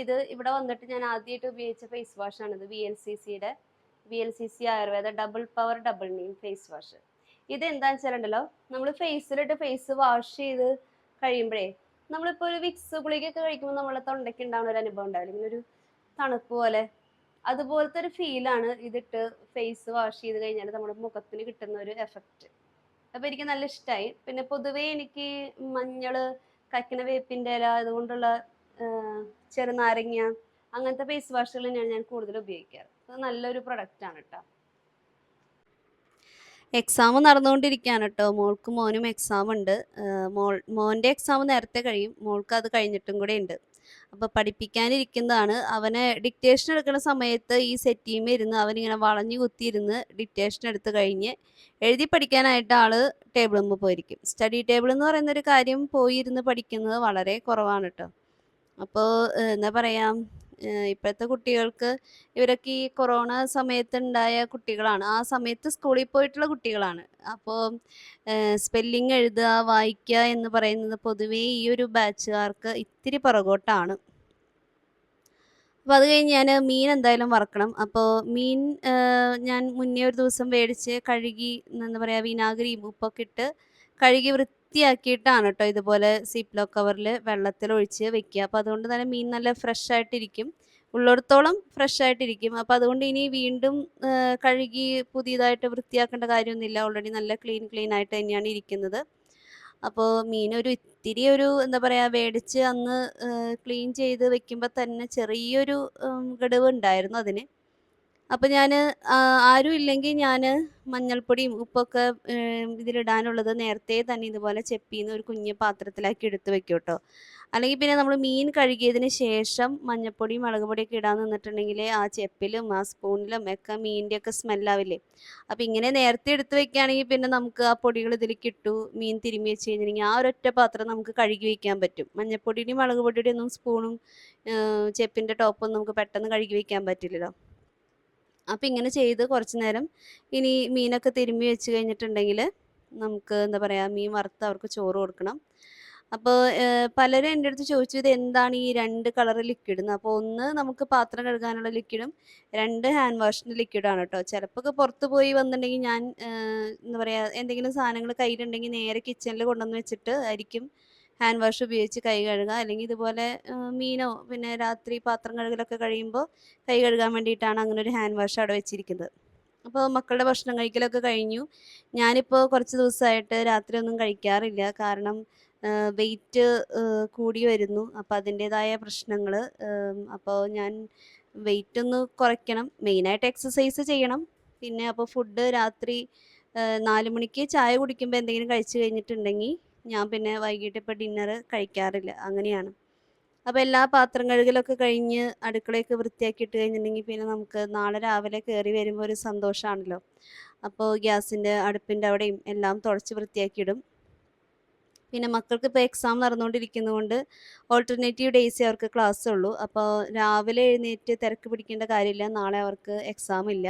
Speaker 1: ഇത് ഇവിടെ വന്നിട്ട് ഞാൻ ആദ്യമായിട്ട് ഉപയോഗിച്ച ഫേസ് വാഷ് ആണിത്. VLCC Ayurveda double power double neem face wash. ഇത് എന്താണെന്ന് വെച്ചാലുണ്ടല്ലോ, നമ്മൾ ഫേസിലിട്ട് ഫേസ് വാഷ് ചെയ്ത് കഴിയുമ്പോഴേ, നമ്മളിപ്പോൾ ഒരു വിക്സ് ഗുളികയൊക്കെ കഴിക്കുമ്പോൾ നമ്മളെ തൊണ്ടയ്ക്ക് ഉണ്ടാവുന്ന ഒരു അനുഭവം ഉണ്ടാവില്ല, ഇങ്ങനെ ഒരു തണുപ്പ് പോലെ. അതുപോലത്തെ ഒരു ഫീലാണ് ഇതിട്ട് ഫേസ് വാഷ് ചെയ്ത് കഴിഞ്ഞാൽ നമ്മുടെ മുഖത്തിന് കിട്ടുന്ന ഒരു എഫക്റ്റ്. അപ്പൊ എനിക്ക് നല്ല ഇഷ്ടമായി. പിന്നെ പൊതുവേ എനിക്ക് മഞ്ഞള്, കക്കിന വേപ്പിന്റെ ഇല, അതുകൊണ്ടുള്ള ചെറുനാരങ്ങ, അങ്ങനത്തെ ഫേസ് വാഷുകൾ തന്നെയാണ് ഞാൻ കൂടുതൽ ഉപയോഗിക്കാറ്. അത് നല്ലൊരു പ്രൊഡക്റ്റ് ആണ് കേട്ടോ. എക്സാം നടന്നുകൊണ്ടിരിക്കുകയാണ് കേട്ടോ. മോൾക്കും മോനും എക്സാം ഉണ്ട്. മോൻ്റെ എക്സാം നേരത്തെ കഴിയും, മോൾക്ക് അത് കഴിഞ്ഞിട്ടും കൂടെ ഉണ്ട്. അപ്പോൾ പഠിപ്പിക്കാനിരിക്കുന്നതാണ്. അവനെ ഡിക്റ്റേഷൻ എടുക്കുന്ന സമയത്ത് ഈ സെറ്റീമ ഇരുന്ന് അവനിങ്ങനെ വളഞ്ഞു കുത്തിയിരുന്ന് ഡിക്റ്റേഷൻ എടുത്ത് കഴിഞ്ഞ് എഴുതി പഠിക്കാനായിട്ട് ആള് ടേബിളുമ്പോൾ പോയിരിക്കും. സ്റ്റഡി ടേബിൾ എന്ന് പറയുന്ന ഒരു കാര്യം പോയിരുന്ന് പഠിക്കുന്നത് വളരെ കുറവാണ് കേട്ടോ. അപ്പോൾ എന്താ പറയുക, ഇപ്പോഴത്തെ കുട്ടികൾക്ക്, ഇവരൊക്കെ ഈ കൊറോണ സമയത്തുണ്ടായ കുട്ടികളാണ്. ആ സമയത്ത് സ്കൂളിൽ പോയിട്ടുള്ള കുട്ടികളാണ്. അപ്പോൾ സ്പെല്ലിങ് എഴുതുക, വായിക്കുക എന്ന് പറയുന്നത് പൊതുവേ ഈ ഒരു ബാച്ചുകാർക്ക് ഇത്തിരി പുറകോട്ടാണ്. അപ്പോൾ അത് കഴിഞ്ഞ് ഞാൻ മീൻ എന്തായാലും വറക്കണം. അപ്പോൾ മീൻ ഞാൻ മുന്നേ ഒരു ദിവസം മേടിച്ച് കഴുകി, എന്താ പറയുക, വിനാഗിരിയും ഉപ്പൊക്കെ ഇട്ട് കഴുകി വൃത്തിയാക്കിയിട്ടാണ് കേട്ടോ ഇതുപോലെ സിപ്ലോ കവറിൽ വെള്ളത്തിൽ ഒഴിച്ച് വെക്കുക. അപ്പോൾ അതുകൊണ്ട് തന്നെ മീൻ നല്ല ഫ്രഷ് ആയിട്ടിരിക്കും, ഉള്ളിടത്തോളം ഫ്രഷ് ആയിട്ടിരിക്കും. അപ്പോൾ അതുകൊണ്ട് ഇനി വീണ്ടും കഴുകി പുതിയതായിട്ട് വൃത്തിയാക്കേണ്ട കാര്യമൊന്നുമില്ല. ഓൾറെഡി നല്ല ക്ലീൻ ആയിട്ട് തന്നെയാണ് ഇരിക്കുന്നത്. അപ്പോൾ മീനൊരു ഇത്തിരി ഒരു, എന്താ പറയുക, മേടിച്ച് അന്ന് ക്ലീൻ ചെയ്ത് വെക്കുമ്പോൾ തന്നെ ചെറിയൊരു ഗഡുവ് ഉണ്ടായിരുന്നു അതിന്. അപ്പം ഞാൻ ആരും ഇല്ലെങ്കിൽ ഞാൻ മഞ്ഞൾപ്പൊടിയും ഉപ്പൊക്കെ ഇതിലിടാനുള്ളത് നേരത്തെ തന്നെ ഇതുപോലെ ചെപ്പിന്ന് ഒരു കുഞ്ഞ് പാത്രത്തിലാക്കി എടുത്ത് വെക്കും കേട്ടോ. അല്ലെങ്കിൽ പിന്നെ നമ്മൾ മീൻ കഴുകിയതിന് ശേഷം മഞ്ഞൾപ്പൊടിയും മുളക് പൊടിയൊക്കെ ഇടാൻ നിന്നിട്ടുണ്ടെങ്കിൽ ആ ചെപ്പിലും ആ സ്പൂണിലും ഒക്കെ മീനിൻ്റെയൊക്കെ സ്മെല്ലാവില്ലേ. അപ്പം ഇങ്ങനെ നേരത്തെ എടുത്ത് വെക്കുകയാണെങ്കിൽ പിന്നെ നമുക്ക് ആ പൊടികൾ ഇതിലേക്ക് ഇട്ടു മീൻ തിരുമ്മി വെച്ച് കഴിഞ്ഞിട്ടുണ്ടെങ്കിൽ ആ ഒരൊറ്റ പാത്രം നമുക്ക് കഴുകി വയ്ക്കാൻ പറ്റും. മഞ്ഞൾപ്പൊടിയുടെയും മുളക് പൊടിയുടെയും ഒന്നും സ്പൂണും ചെപ്പിൻ്റെ ടോപ്പൊന്നും നമുക്ക് പെട്ടെന്ന് കഴുകി വയ്ക്കാൻ പറ്റില്ലല്ലോ. അപ്പം ഇങ്ങനെ ചെയ്ത് കുറച്ച് നേരം ഇനി മീനൊക്കെ തിരുമ്മി വെച്ച് കഴിഞ്ഞിട്ടുണ്ടെങ്കിൽ നമുക്ക്, എന്താ പറയുക, മീൻ വറുത്ത് അവർക്ക് ചോറ് കൊടുക്കണം. അപ്പോൾ പലരും എൻ്റെ അടുത്ത് ചോദിച്ചു, ഇത് എന്താണ് ഈ 2 കളർ ലിക്വിഡ് എന്ന്. അപ്പോൾ ഒന്ന് നമുക്ക് പാത്രം കഴുകാനുള്ള ലിക്വിഡും 2 ഹാൻഡ് വാഷിൻ്റെ ലിക്വിഡാണ് കേട്ടോ. ചിലപ്പോൾ ഒക്കെ പുറത്ത് പോയി വന്നിട്ടുണ്ടെങ്കിൽ ഞാൻ എന്താ പറയുക, എന്തെങ്കിലും സാധനങ്ങൾ കയ്യിലുണ്ടെങ്കിൽ നേരെ കിച്ചണിൽ കൊണ്ടുവന്ന് വെച്ചിട്ട് ആയിരിക്കും ഹാൻഡ് വാഷ് ഉപയോഗിച്ച് കൈ കഴുകുക. അല്ലെങ്കിൽ ഇതുപോലെ മീനോ പിന്നെ രാത്രി പാത്രം കഴുകലൊക്കെ കഴിയുമ്പോൾ കൈ കഴുകാൻ വേണ്ടിയിട്ടാണ് അങ്ങനെ ഒരു ഹാൻഡ് വാഷ് അവിടെ വെച്ചിരിക്കുന്നത്. അപ്പോൾ മക്കളുടെ ഭക്ഷണം കഴിക്കലൊക്കെ കഴിഞ്ഞു. ഞാനിപ്പോൾ കുറച്ച് ദിവസമായിട്ട് രാത്രി ഒന്നും കഴിക്കാറില്ല. കാരണം വെയിറ്റ് കൂടി വരുന്നു. അപ്പോൾ അതിൻ്റേതായ പ്രശ്നങ്ങൾ. അപ്പോൾ ഞാൻ വെയിറ്റ് ഒന്ന് കുറയ്ക്കണം, മെയിനായിട്ട് എക്സസൈസ് ചെയ്യണം. പിന്നെ അപ്പോൾ ഫുഡ് രാത്രി 4 മണിക്ക് ചായ കുടിക്കുമ്പോൾ എന്തെങ്കിലും കഴിച്ചു കഴിഞ്ഞിട്ടുണ്ടെങ്കിൽ ഞാൻ പിന്നെ വൈകിട്ട് ഇപ്പോൾ ഡിന്നർ കഴിക്കാറില്ല, അങ്ങനെയാണ്. അപ്പോൾ എല്ലാ പാത്രം കഴുകലൊക്കെ കഴിഞ്ഞ് അടുക്കളയൊക്കെ വൃത്തിയാക്കിയിട്ട് കഴിഞ്ഞിട്ടുണ്ടെങ്കിൽ പിന്നെ നമുക്ക് നാളെ രാവിലെ കയറി വരുമ്പോൾ ഒരു സന്തോഷമാണല്ലോ. അപ്പോൾ ഗ്യാസിൻ്റെ അടുപ്പിൻ്റെ അവിടെയും എല്ലാം തുടച്ച് വൃത്തിയാക്കിയിടും. പിന്നെ മക്കൾക്ക് ഇപ്പോൾ എക്സാം നടന്നുകൊണ്ടിരിക്കുന്നതുകൊണ്ട് ഓൾട്ടർനേറ്റീവ് ഡേയ്സേ അവർക്ക് ക്ലാസ് ഉള്ളൂ. അപ്പോൾ രാവിലെ എഴുന്നേറ്റ് തിരക്ക് പിടിക്കേണ്ട കാര്യമില്ല, നാളെ അവർക്ക് എക്സാം ഇല്ല.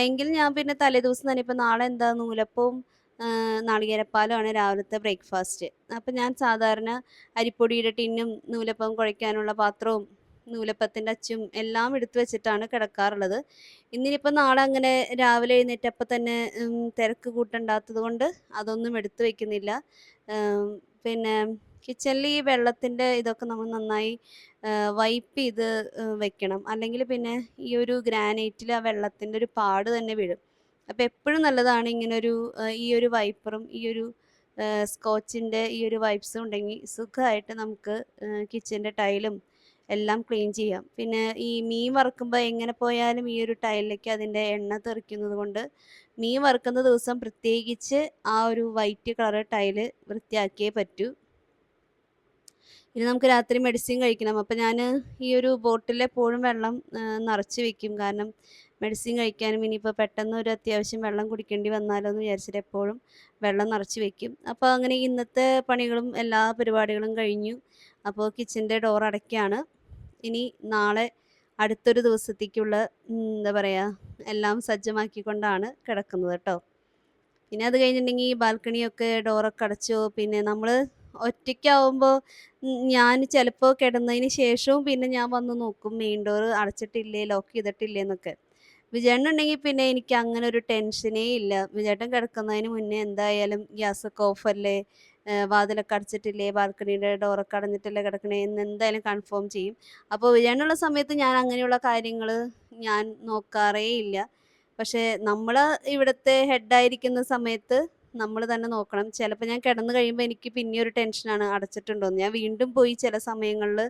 Speaker 1: എങ്കിൽ ഞാൻ പിന്നെ തലേദിവസം തന്നെ, ഇപ്പോൾ നാളെ എന്താ, നൂലപ്പവും നാളികേരപ്പാലുമാണ് രാവിലത്തെ ബ്രേക്ക്ഫാസ്റ്റ്. അപ്പം ഞാൻ സാധാരണ അരിപ്പൊടിയുടെ ടിന്നും നൂലപ്പം കുഴയ്ക്കാനുള്ള പാത്രവും നൂലപ്പത്തിൻ്റെ അച്ചും എല്ലാം എടുത്തു വെച്ചിട്ടാണ് കിടക്കാറുള്ളത്. ഇന്നിനിപ്പോൾ നാളെ അങ്ങനെ രാവിലെ എഴുന്നേറ്റപ്പോൾ തന്നെ തിരക്ക് കൂട്ടണ്ടാത്തത് കൊണ്ട് അതൊന്നും എടുത്തു വെക്കുന്നില്ല. പിന്നെ കിച്ചണിൽ ഈ വെള്ളത്തിൻ്റെ ഇതൊക്കെ നമ്മൾ നന്നായി വൈപ്പ് ചെയ്ത് വെക്കണം. അല്ലെങ്കിൽ പിന്നെ ഈ ഒരു ഗ്രാനൈറ്റിൽ ആ വെള്ളത്തിൻ്റെ ഒരു പാട് തന്നെ വീഴും. അപ്പോൾ എപ്പോഴും നല്ലതാണ് ഇങ്ങനൊരു ഈ ഒരു വൈപ്പറും ഈ ഒരു സ്കോച്ചിൻ്റെ ഈ ഒരു വൈപ്സും ഉണ്ടെങ്കിൽ സുഖമായിട്ട് നമുക്ക് കിച്ചൻ്റെ ടൈലും എല്ലാം ക്ലീൻ ചെയ്യാം. പിന്നെ ഈ മീൻ വറുക്കുമ്പോൾ എങ്ങനെ പോയാലും ഈ ഒരു ടൈലിലേക്ക് അതിൻ്റെ എണ്ണ തെറിക്കുന്നത് കൊണ്ട് മീൻ വറുക്കുന്ന ദിവസം പ്രത്യേകിച്ച് ആ ഒരു വൈറ്റ് കളർ ടൈല് വൃത്തിയാക്കിയേ പറ്റൂ. ഇനി നമുക്ക് രാത്രി മെഡിസിൻ കഴിക്കണം. അപ്പോൾ ഞാൻ ഈ ഒരു ബോട്ടിൽ എപ്പോഴും വെള്ളം നിറച്ച് വെക്കും. കാരണം മെഡിസിൻ കഴിക്കാനും ഇനിയിപ്പോൾ പെട്ടെന്ന് ഒരു അത്യാവശ്യം വെള്ളം കുടിക്കേണ്ടി വന്നാലോ എന്ന് വിചാരിച്ചിട്ട് എപ്പോഴും വെള്ളം നിറച്ച് വെക്കും. അപ്പോൾ അങ്ങനെ ഇന്നത്തെ പണികളും എല്ലാ പരിപാടികളും കഴിഞ്ഞു. അപ്പോൾ കിച്ചൻ്റെ ഡോർ അടയ്ക്കുകയാണ്. ഇനി നാളെ അടുത്തൊരു ദിവസത്തേക്കുള്ള എന്താ പറയുക എല്ലാം സജ്ജമാക്കിക്കൊണ്ടാണ് കിടക്കുന്നത് കേട്ടോ. പിന്നെ അത് കഴിഞ്ഞിട്ടുണ്ടെങ്കിൽ ബാൽക്കണിയൊക്കെ ഡോറൊക്കെ അടച്ചു. പിന്നെ നമ്മൾ ഒറ്റയ്ക്കാവുമ്പോൾ ഞാൻ ചിലപ്പോൾ കിടന്നതിന് ശേഷവും പിന്നെ ഞാൻ വന്ന് നോക്കും മെയിൻ ഡോറ് അടച്ചിട്ടില്ലേ, ലോക്ക് ചെയ്തിട്ടില്ലേ എന്നൊക്കെ. വിജയേട്ടൻ ഉണ്ടെങ്കിൽ പിന്നെ എനിക്ക് അങ്ങനെ ഒരു ടെൻഷനേ ഇല്ല. വിജയേട്ടൻ കിടക്കുന്നതിന് മുന്നേ എന്തായാലും ഗ്യാസൊക്കെ ഓഫല്ലേ, വാതിലൊക്കെ അടച്ചിട്ടില്ലേ, ബാൽക്കണിയുടെ ഡോറൊക്കെ അടഞ്ഞിട്ടല്ലേ കിടക്കണേ എന്ന് എന്തായാലും കൺഫേം ചെയ്യും. അപ്പോൾ വിജയേട്ടനുള്ള സമയത്ത് ഞാൻ അങ്ങനെയുള്ള കാര്യങ്ങൾ ഞാൻ നോക്കാറേ ഇല്ല. പക്ഷേ നമ്മൾ ഇവിടുത്തെ ഹെഡായിരിക്കുന്ന സമയത്ത് നമ്മൾ തന്നെ നോക്കണം. ചിലപ്പോൾ ഞാൻ കിടന്ന് കഴിയുമ്പോൾ എനിക്ക് പിന്നെ ഒരു ടെൻഷനാണ് അടച്ചിട്ടുണ്ടോയെന്ന്. ഞാൻ വീണ്ടും പോയി ചില സമയങ്ങളിൽ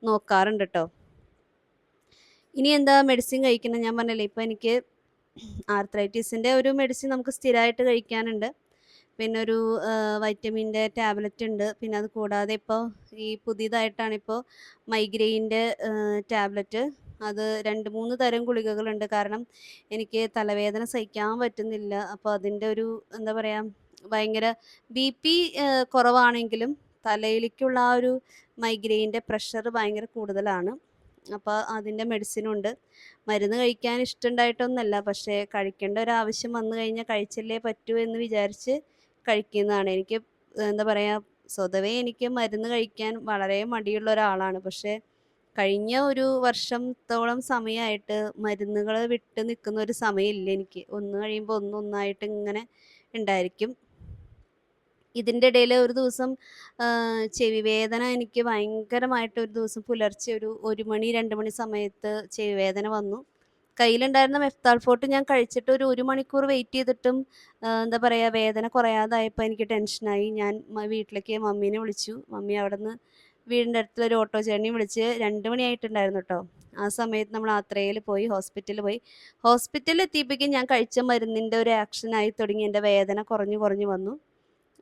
Speaker 1: നോക്കാറുണ്ട് കേട്ടോ. ഇനി എന്താ മെഡിസിൻ കഴിക്കണം. ഞാൻ പറഞ്ഞില്ലേ ഇപ്പോൾ എനിക്ക് ആർത്രൈറ്റിസിൻ്റെ ഒരു മെഡിസിൻ നമുക്ക് സ്ഥിരമായിട്ട് കഴിക്കാനുണ്ട്. പിന്നെ ഒരു വൈറ്റമിൻ്റെ ടാബ്ലറ്റ് ഉണ്ട്. പിന്നെ അത് കൂടാതെ ഇപ്പോൾ ഈ പുതിയതായിട്ടാണിപ്പോൾ മൈഗ്രെയിൻ്റെ ടാബ്ലറ്റ്, അത് 2-3 തരം ഗുളികകളുണ്ട്. കാരണം എനിക്ക് തലവേദന സഹിക്കാൻ പറ്റുന്നില്ല. അപ്പോൾ അതിൻ്റെ ഒരു എന്താ പറയുക ഭയങ്കര BP കുറവാണെങ്കിലും തലയിലേക്കുള്ള ആ ഒരു മൈഗ്രെയിൻ്റെ പ്രഷർ ഭയങ്കര കൂടുതലാണ്. അപ്പോൾ അതിൻ്റെ മെഡിസിനുണ്ട്. മരുന്ന് കഴിക്കാൻ ഇഷ്ടമുണ്ടായിട്ടൊന്നുമല്ല, പക്ഷേ കഴിക്കേണ്ട ഒരു ആവശ്യം വന്നു കഴിഞ്ഞാൽ കഴിച്ചല്ലേ പറ്റൂ എന്ന് വിചാരിച്ച് കഴിക്കുന്നതാണ്. എനിക്ക് എന്താ പറയുക സ്വതവേ എനിക്ക് മരുന്ന് കഴിക്കാൻ വളരെ മടിയുള്ള ഒരാളാണ്. പക്ഷേ കഴിഞ്ഞ ഒരു വർഷത്തോളം സമയമായിട്ട് മരുന്നുകൾ വിട്ട് നിൽക്കുന്ന ഒരു സമയമില്ല എനിക്ക്. ഒന്ന് കഴിയുമ്പോൾ ഒന്നൊന്നായിട്ട് ഇങ്ങനെ ഉണ്ടായിരിക്കും. ഇതിൻ്റെ ഇടയിൽ ഒരു ദിവസം ചെവി വേദന എനിക്ക് ഭയങ്കരമായിട്ട് ഒരു ദിവസം പുലർച്ചെ ഒരു 1 മണി 2 മണി സമയത്ത് ചെവി വേദന വന്നു. കയ്യിലുണ്ടായിരുന്ന മെഫ്താൾ ഫോർട്ട് ഞാൻ കഴിച്ചിട്ട് ഒരു 1 മണിക്കൂർ വെയിറ്റ് ചെയ്തിട്ടും എന്താ പറയുക വേദന കുറയാതായപ്പോൾ എനിക്ക് ടെൻഷനായി. ഞാൻ വീട്ടിലേക്ക് മമ്മീനെ വിളിച്ചു. മമ്മി അവിടെ നിന്ന് വീടിൻ്റെ അടുത്തുള്ളൊരു ഓട്ടോ ചേട്ടനെയും വിളിച്ച് 2 മണിയായിട്ടുണ്ടായിരുന്നു കേട്ടോ. ആ സമയത്ത് നമ്മൾ ആത്രയിൽ പോയി ഹോസ്പിറ്റലിൽ പോയി. ഹോസ്പിറ്റലിൽ എത്തിയപ്പോഴേക്കും ഞാൻ കഴിച്ച മരുന്നിൻ്റെ ഒരു ആക്ഷനായി തുടങ്ങി. എൻ്റെ വേദന കുറഞ്ഞു കുറഞ്ഞു വന്നു.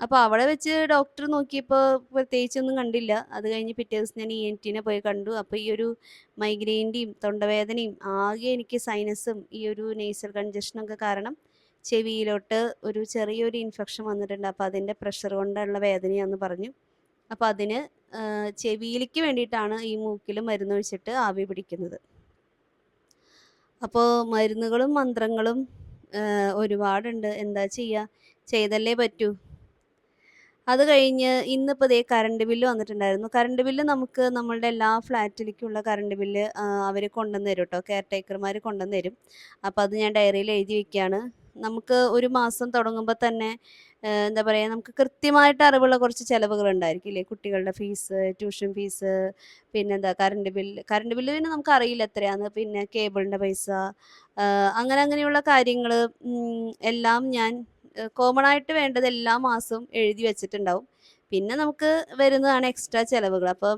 Speaker 1: അപ്പോൾ അവിടെ വെച്ച് ഡോക്ടർ നോക്കിയപ്പോൾ പ്രത്യേകിച്ചൊന്നും കണ്ടില്ല. അത് കഴിഞ്ഞ് പിറ്റേ ദിവസം ഞാൻ ENT-നെ പോയി കണ്ടു. അപ്പോൾ ഈ ഒരു മൈഗ്രെയിൻ്റെയും തൊണ്ടവേദനയും ആകെ എനിക്ക് സൈനസും ഈ ഒരു നേസൽ കൺജഷനൊക്കെ കാരണം ചെവിയിലോട്ട് ഒരു ചെറിയൊരു ഇൻഫെക്ഷൻ വന്നിട്ടുണ്ട്. അപ്പോൾ അതിൻ്റെ പ്രഷർ കൊണ്ടുള്ള വേദനയാണെന്ന് പറഞ്ഞു. അപ്പോൾ അതിന് ചെവിയിലേക്ക് വേണ്ടിയിട്ടാണ് ഈ മൂക്കിൽ മരുന്നൊഴിച്ചിട്ട് ആവി പിടിക്കുന്നത്. അപ്പോൾ മരുന്നുകളും മന്ത്രങ്ങളും ഒരുപാടുണ്ട്. എന്താ ചെയ്യുക, ചെയ്തല്ലേ പറ്റൂ. അത് കഴിഞ്ഞ് ഇന്നിപ്പോൾ ദേ കറണ്ട് ബില്ല് വന്നിട്ടുണ്ടായിരുന്നു. കറണ്ട് ബില്ല് നമുക്ക് നമ്മളുടെ എല്ലാ ഫ്ലാറ്റിലേക്കുള്ള കറണ്ട് ബില്ല് അവർ കൊണ്ടുവന്ന് തരും കേട്ടോ. കെയർ ടേക്കർമാർ കൊണ്ടുവന്ന് തരും. അപ്പോൾ അത് ഞാൻ ഡയറിയിൽ എഴുതി വെക്കുകയാണ്. നമുക്ക് ഒരു മാസം തുടങ്ങുമ്പോൾ തന്നെ എന്താ പറയുക നമുക്ക് കൃത്യമായിട്ട് അറിവുള്ള കുറച്ച് ചിലവുകളുണ്ടായിരിക്കില്ലേ. കുട്ടികളുടെ ഫീസ്, ട്യൂഷൻ ഫീസ്, പിന്നെന്താ കറണ്ട് ബില്ല് പിന്നെ നമുക്കറിയില്ല എത്രയാണെന്ന്. പിന്നെ കേബിളിൻ്റെ പൈസ, അങ്ങനെയുള്ള കാര്യങ്ങൾ എല്ലാം ഞാൻ കോമൺ ആയിട്ട് വേണ്ടത് എല്ലാ മാസവും എഴുതി വെച്ചിട്ടുണ്ടാവും. പിന്നെ നമുക്ക് വരുന്നതാണ് എക്സ്ട്രാ ചിലവുകൾ. അപ്പം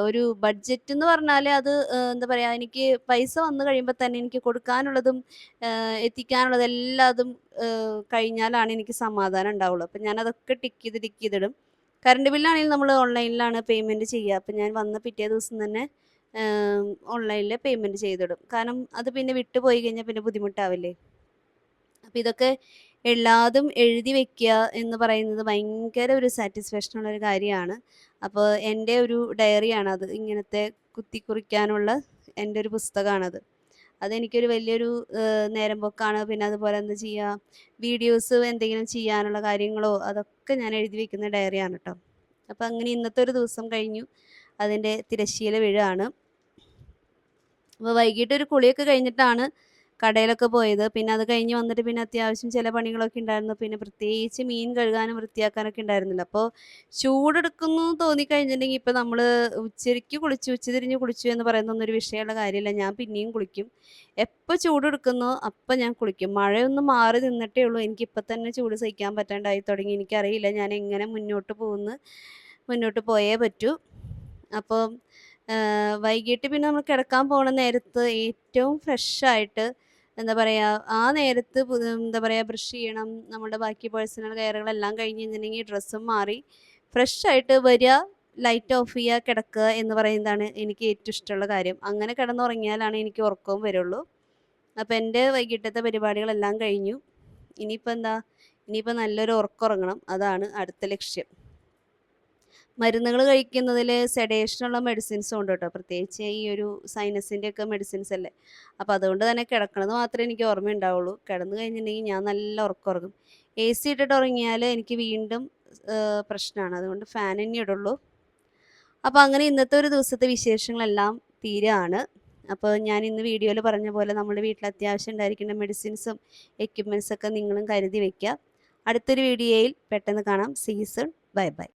Speaker 1: ഒരു ബഡ്ജറ്റ് എന്ന് പറഞ്ഞാൽ അത് എന്താ പറയുക എനിക്ക് പൈസ വന്നു കഴിയുമ്പോൾ തന്നെ എനിക്ക് കൊടുക്കാനുള്ളതും എത്തിക്കാനുള്ളതും എല്ലാതും കഴിഞ്ഞാലാണ് എനിക്ക് സമാധാനം ഉണ്ടാവുള്ളൂ. അപ്പം ഞാനതൊക്കെ ടിക്ക് ചെയ്തിടും. കറണ്ട് ബില്ലാണെങ്കിൽ നമ്മൾ ഓൺലൈനിലാണ് പേയ്മെൻറ്റ് ചെയ്യുക. അപ്പം ഞാൻ വന്ന പിറ്റേ ദിവസം തന്നെ ഓൺലൈനിൽ പേയ്മെൻറ്റ് ചെയ്തിടും. കാരണം അത് പിന്നെ വിട്ടു പോയി കഴിഞ്ഞാൽ പിന്നെ ബുദ്ധിമുട്ടാവില്ലേ. അപ്പോൾ ഇതൊക്കെ എല്ലാതും എഴുതി വെക്കുക എന്ന് പറയുന്നത് ഭയങ്കര ഒരു സാറ്റിസ്ഫാക്ഷനുള്ളൊരു കാര്യമാണ്. അപ്പോൾ എൻ്റെ ഒരു ഡയറിയാണ് അത്. ഇങ്ങനത്തെ കുത്തിക്കുറിക്കാനുള്ള എൻ്റെ ഒരു പുസ്തകമാണത്. അതെനിക്കൊരു വലിയൊരു നേരം പോക്കാണ്. പിന്നെ അതുപോലെ എന്താ ചെയ്യുക, വീഡിയോസ് എന്തെങ്കിലും ചെയ്യാനുള്ള കാര്യങ്ങളോ അതൊക്കെ ഞാൻ എഴുതി വെക്കുന്ന ഡയറിയാണ് കേട്ടോ. അപ്പോൾ അങ്ങനെ ഇന്നത്തെ ഒരു ദിവസം കഴിഞ്ഞു. അതിൻ്റെ തിരശ്ശീല വീഴാണ്. അപ്പോൾ വൈകിട്ടൊരു കുളിയൊക്കെ കഴിഞ്ഞിട്ടാണ് കടയിലൊക്കെ പോയത്. പിന്നെ അത് കഴിഞ്ഞ് വന്നിട്ട് പിന്നെ അത്യാവശ്യം ചില പണികളൊക്കെ ഉണ്ടായിരുന്നു. പിന്നെ പ്രത്യേകിച്ച് മീൻ കഴുകാനും വൃത്തിയാക്കാനൊക്കെ ഉണ്ടായിരുന്നില്ല. അപ്പോൾ ചൂടെടുക്കുന്നു തോന്നിക്കഴിഞ്ഞിട്ടുണ്ടെങ്കിൽ ഇപ്പോൾ നമ്മൾ ഉച്ചയ്ക്ക് കുളിച്ചു, ഉച്ചതിരിഞ്ഞ് കുളിച്ചു എന്ന് പറയുന്നൊന്നും ഒരു വിഷയമുള്ള കാര്യമില്ല. ഞാൻ പിന്നെയും കുളിക്കും. എപ്പോൾ ചൂടെടുക്കുന്നോ അപ്പം ഞാൻ കുളിക്കും. മഴയൊന്നും മാറി നിന്നിട്ടേ ഉള്ളൂ. എനിക്കിപ്പോൾ തന്നെ ചൂട് സഹിക്കാൻ പറ്റാണ്ടായി തുടങ്ങി. എനിക്കറിയില്ല ഞാൻ എങ്ങനെ മുന്നോട്ട് പോയേ പറ്റൂ. അപ്പോൾ വൈകിട്ട് പിന്നെ നമ്മൾ കിടക്കാൻ പോകുന്ന നേരത്ത് ഏറ്റവും ഫ്രഷായിട്ട് എന്താ പറയുക ആ നേരത്ത് എന്താ പറയുക ബ്രഷ് ചെയ്യണം. നമ്മുടെ ബാക്കി പേഴ്സണൽ കെയറുകളെല്ലാം കഴിഞ്ഞ് കഴിഞ്ഞിട്ടുണ്ടെങ്കിൽ ഡ്രസ്സും മാറി ഫ്രഷായിട്ട് വരിക, ലൈറ്റ് ഓഫ് ചെയ്യുക, കിടക്കുക എന്ന് പറയുന്നതാണ് എനിക്ക് ഏറ്റവും ഇഷ്ടമുള്ള കാര്യം. അങ്ങനെ കിടന്നുറങ്ങിയാലാണ് എനിക്ക് ഉറക്കവും വരുള്ളൂ. അപ്പോൾ എൻ്റെ വൈകിട്ടത്തെ പരിപാടികളെല്ലാം കഴിഞ്ഞു. ഇനിയിപ്പോൾ നല്ലൊരു ഉറക്കം ഉറങ്ങണം. അതാണ് അടുത്ത ലക്ഷ്യം. മരുന്നുകൾ കഴിക്കുന്നതിൽ സെഡേഷനുള്ള മെഡിസിൻസും ഉണ്ട് കേട്ടോ, പ്രത്യേകിച്ച് ഈ ഒരു സൈനസിൻ്റെ ഒക്കെ മെഡിസിൻസ് അല്ലേ. അപ്പോൾ അതുകൊണ്ട് തന്നെ കിടക്കണത് മാത്രമേ എനിക്ക് ഓർമ്മയുണ്ടാവുള്ളൂ. കിടന്നു കഴിഞ്ഞിട്ടുണ്ടെങ്കിൽ ഞാൻ നല്ല ഉറക്കം ഉറങ്ങും. AC ഇട്ടിട്ട് ഉറങ്ങിയാൽ എനിക്ക് വീണ്ടും പ്രശ്നമാണ്. അതുകൊണ്ട് ഫാൻ തന്നെ ഇടുള്ളൂ. അപ്പോൾ അങ്ങനെ ഇന്നത്തെ ഒരു ദിവസത്തെ വിശേഷങ്ങളെല്ലാം തീരാണ്. അപ്പോൾ ഞാൻ ഇന്ന് വീഡിയോയിൽ പറഞ്ഞ പോലെ നമ്മുടെ വീട്ടിൽ അത്യാവശ്യം ഉണ്ടായിരിക്കേണ്ട മെഡിസിൻസും എക്യുപ്മെൻറ്റ്സൊക്കെ നിങ്ങളും കരുതി വയ്ക്കുക. അടുത്തൊരു വീഡിയോയിൽ പെട്ടെന്ന് കാണാം. See you soon. Bye by.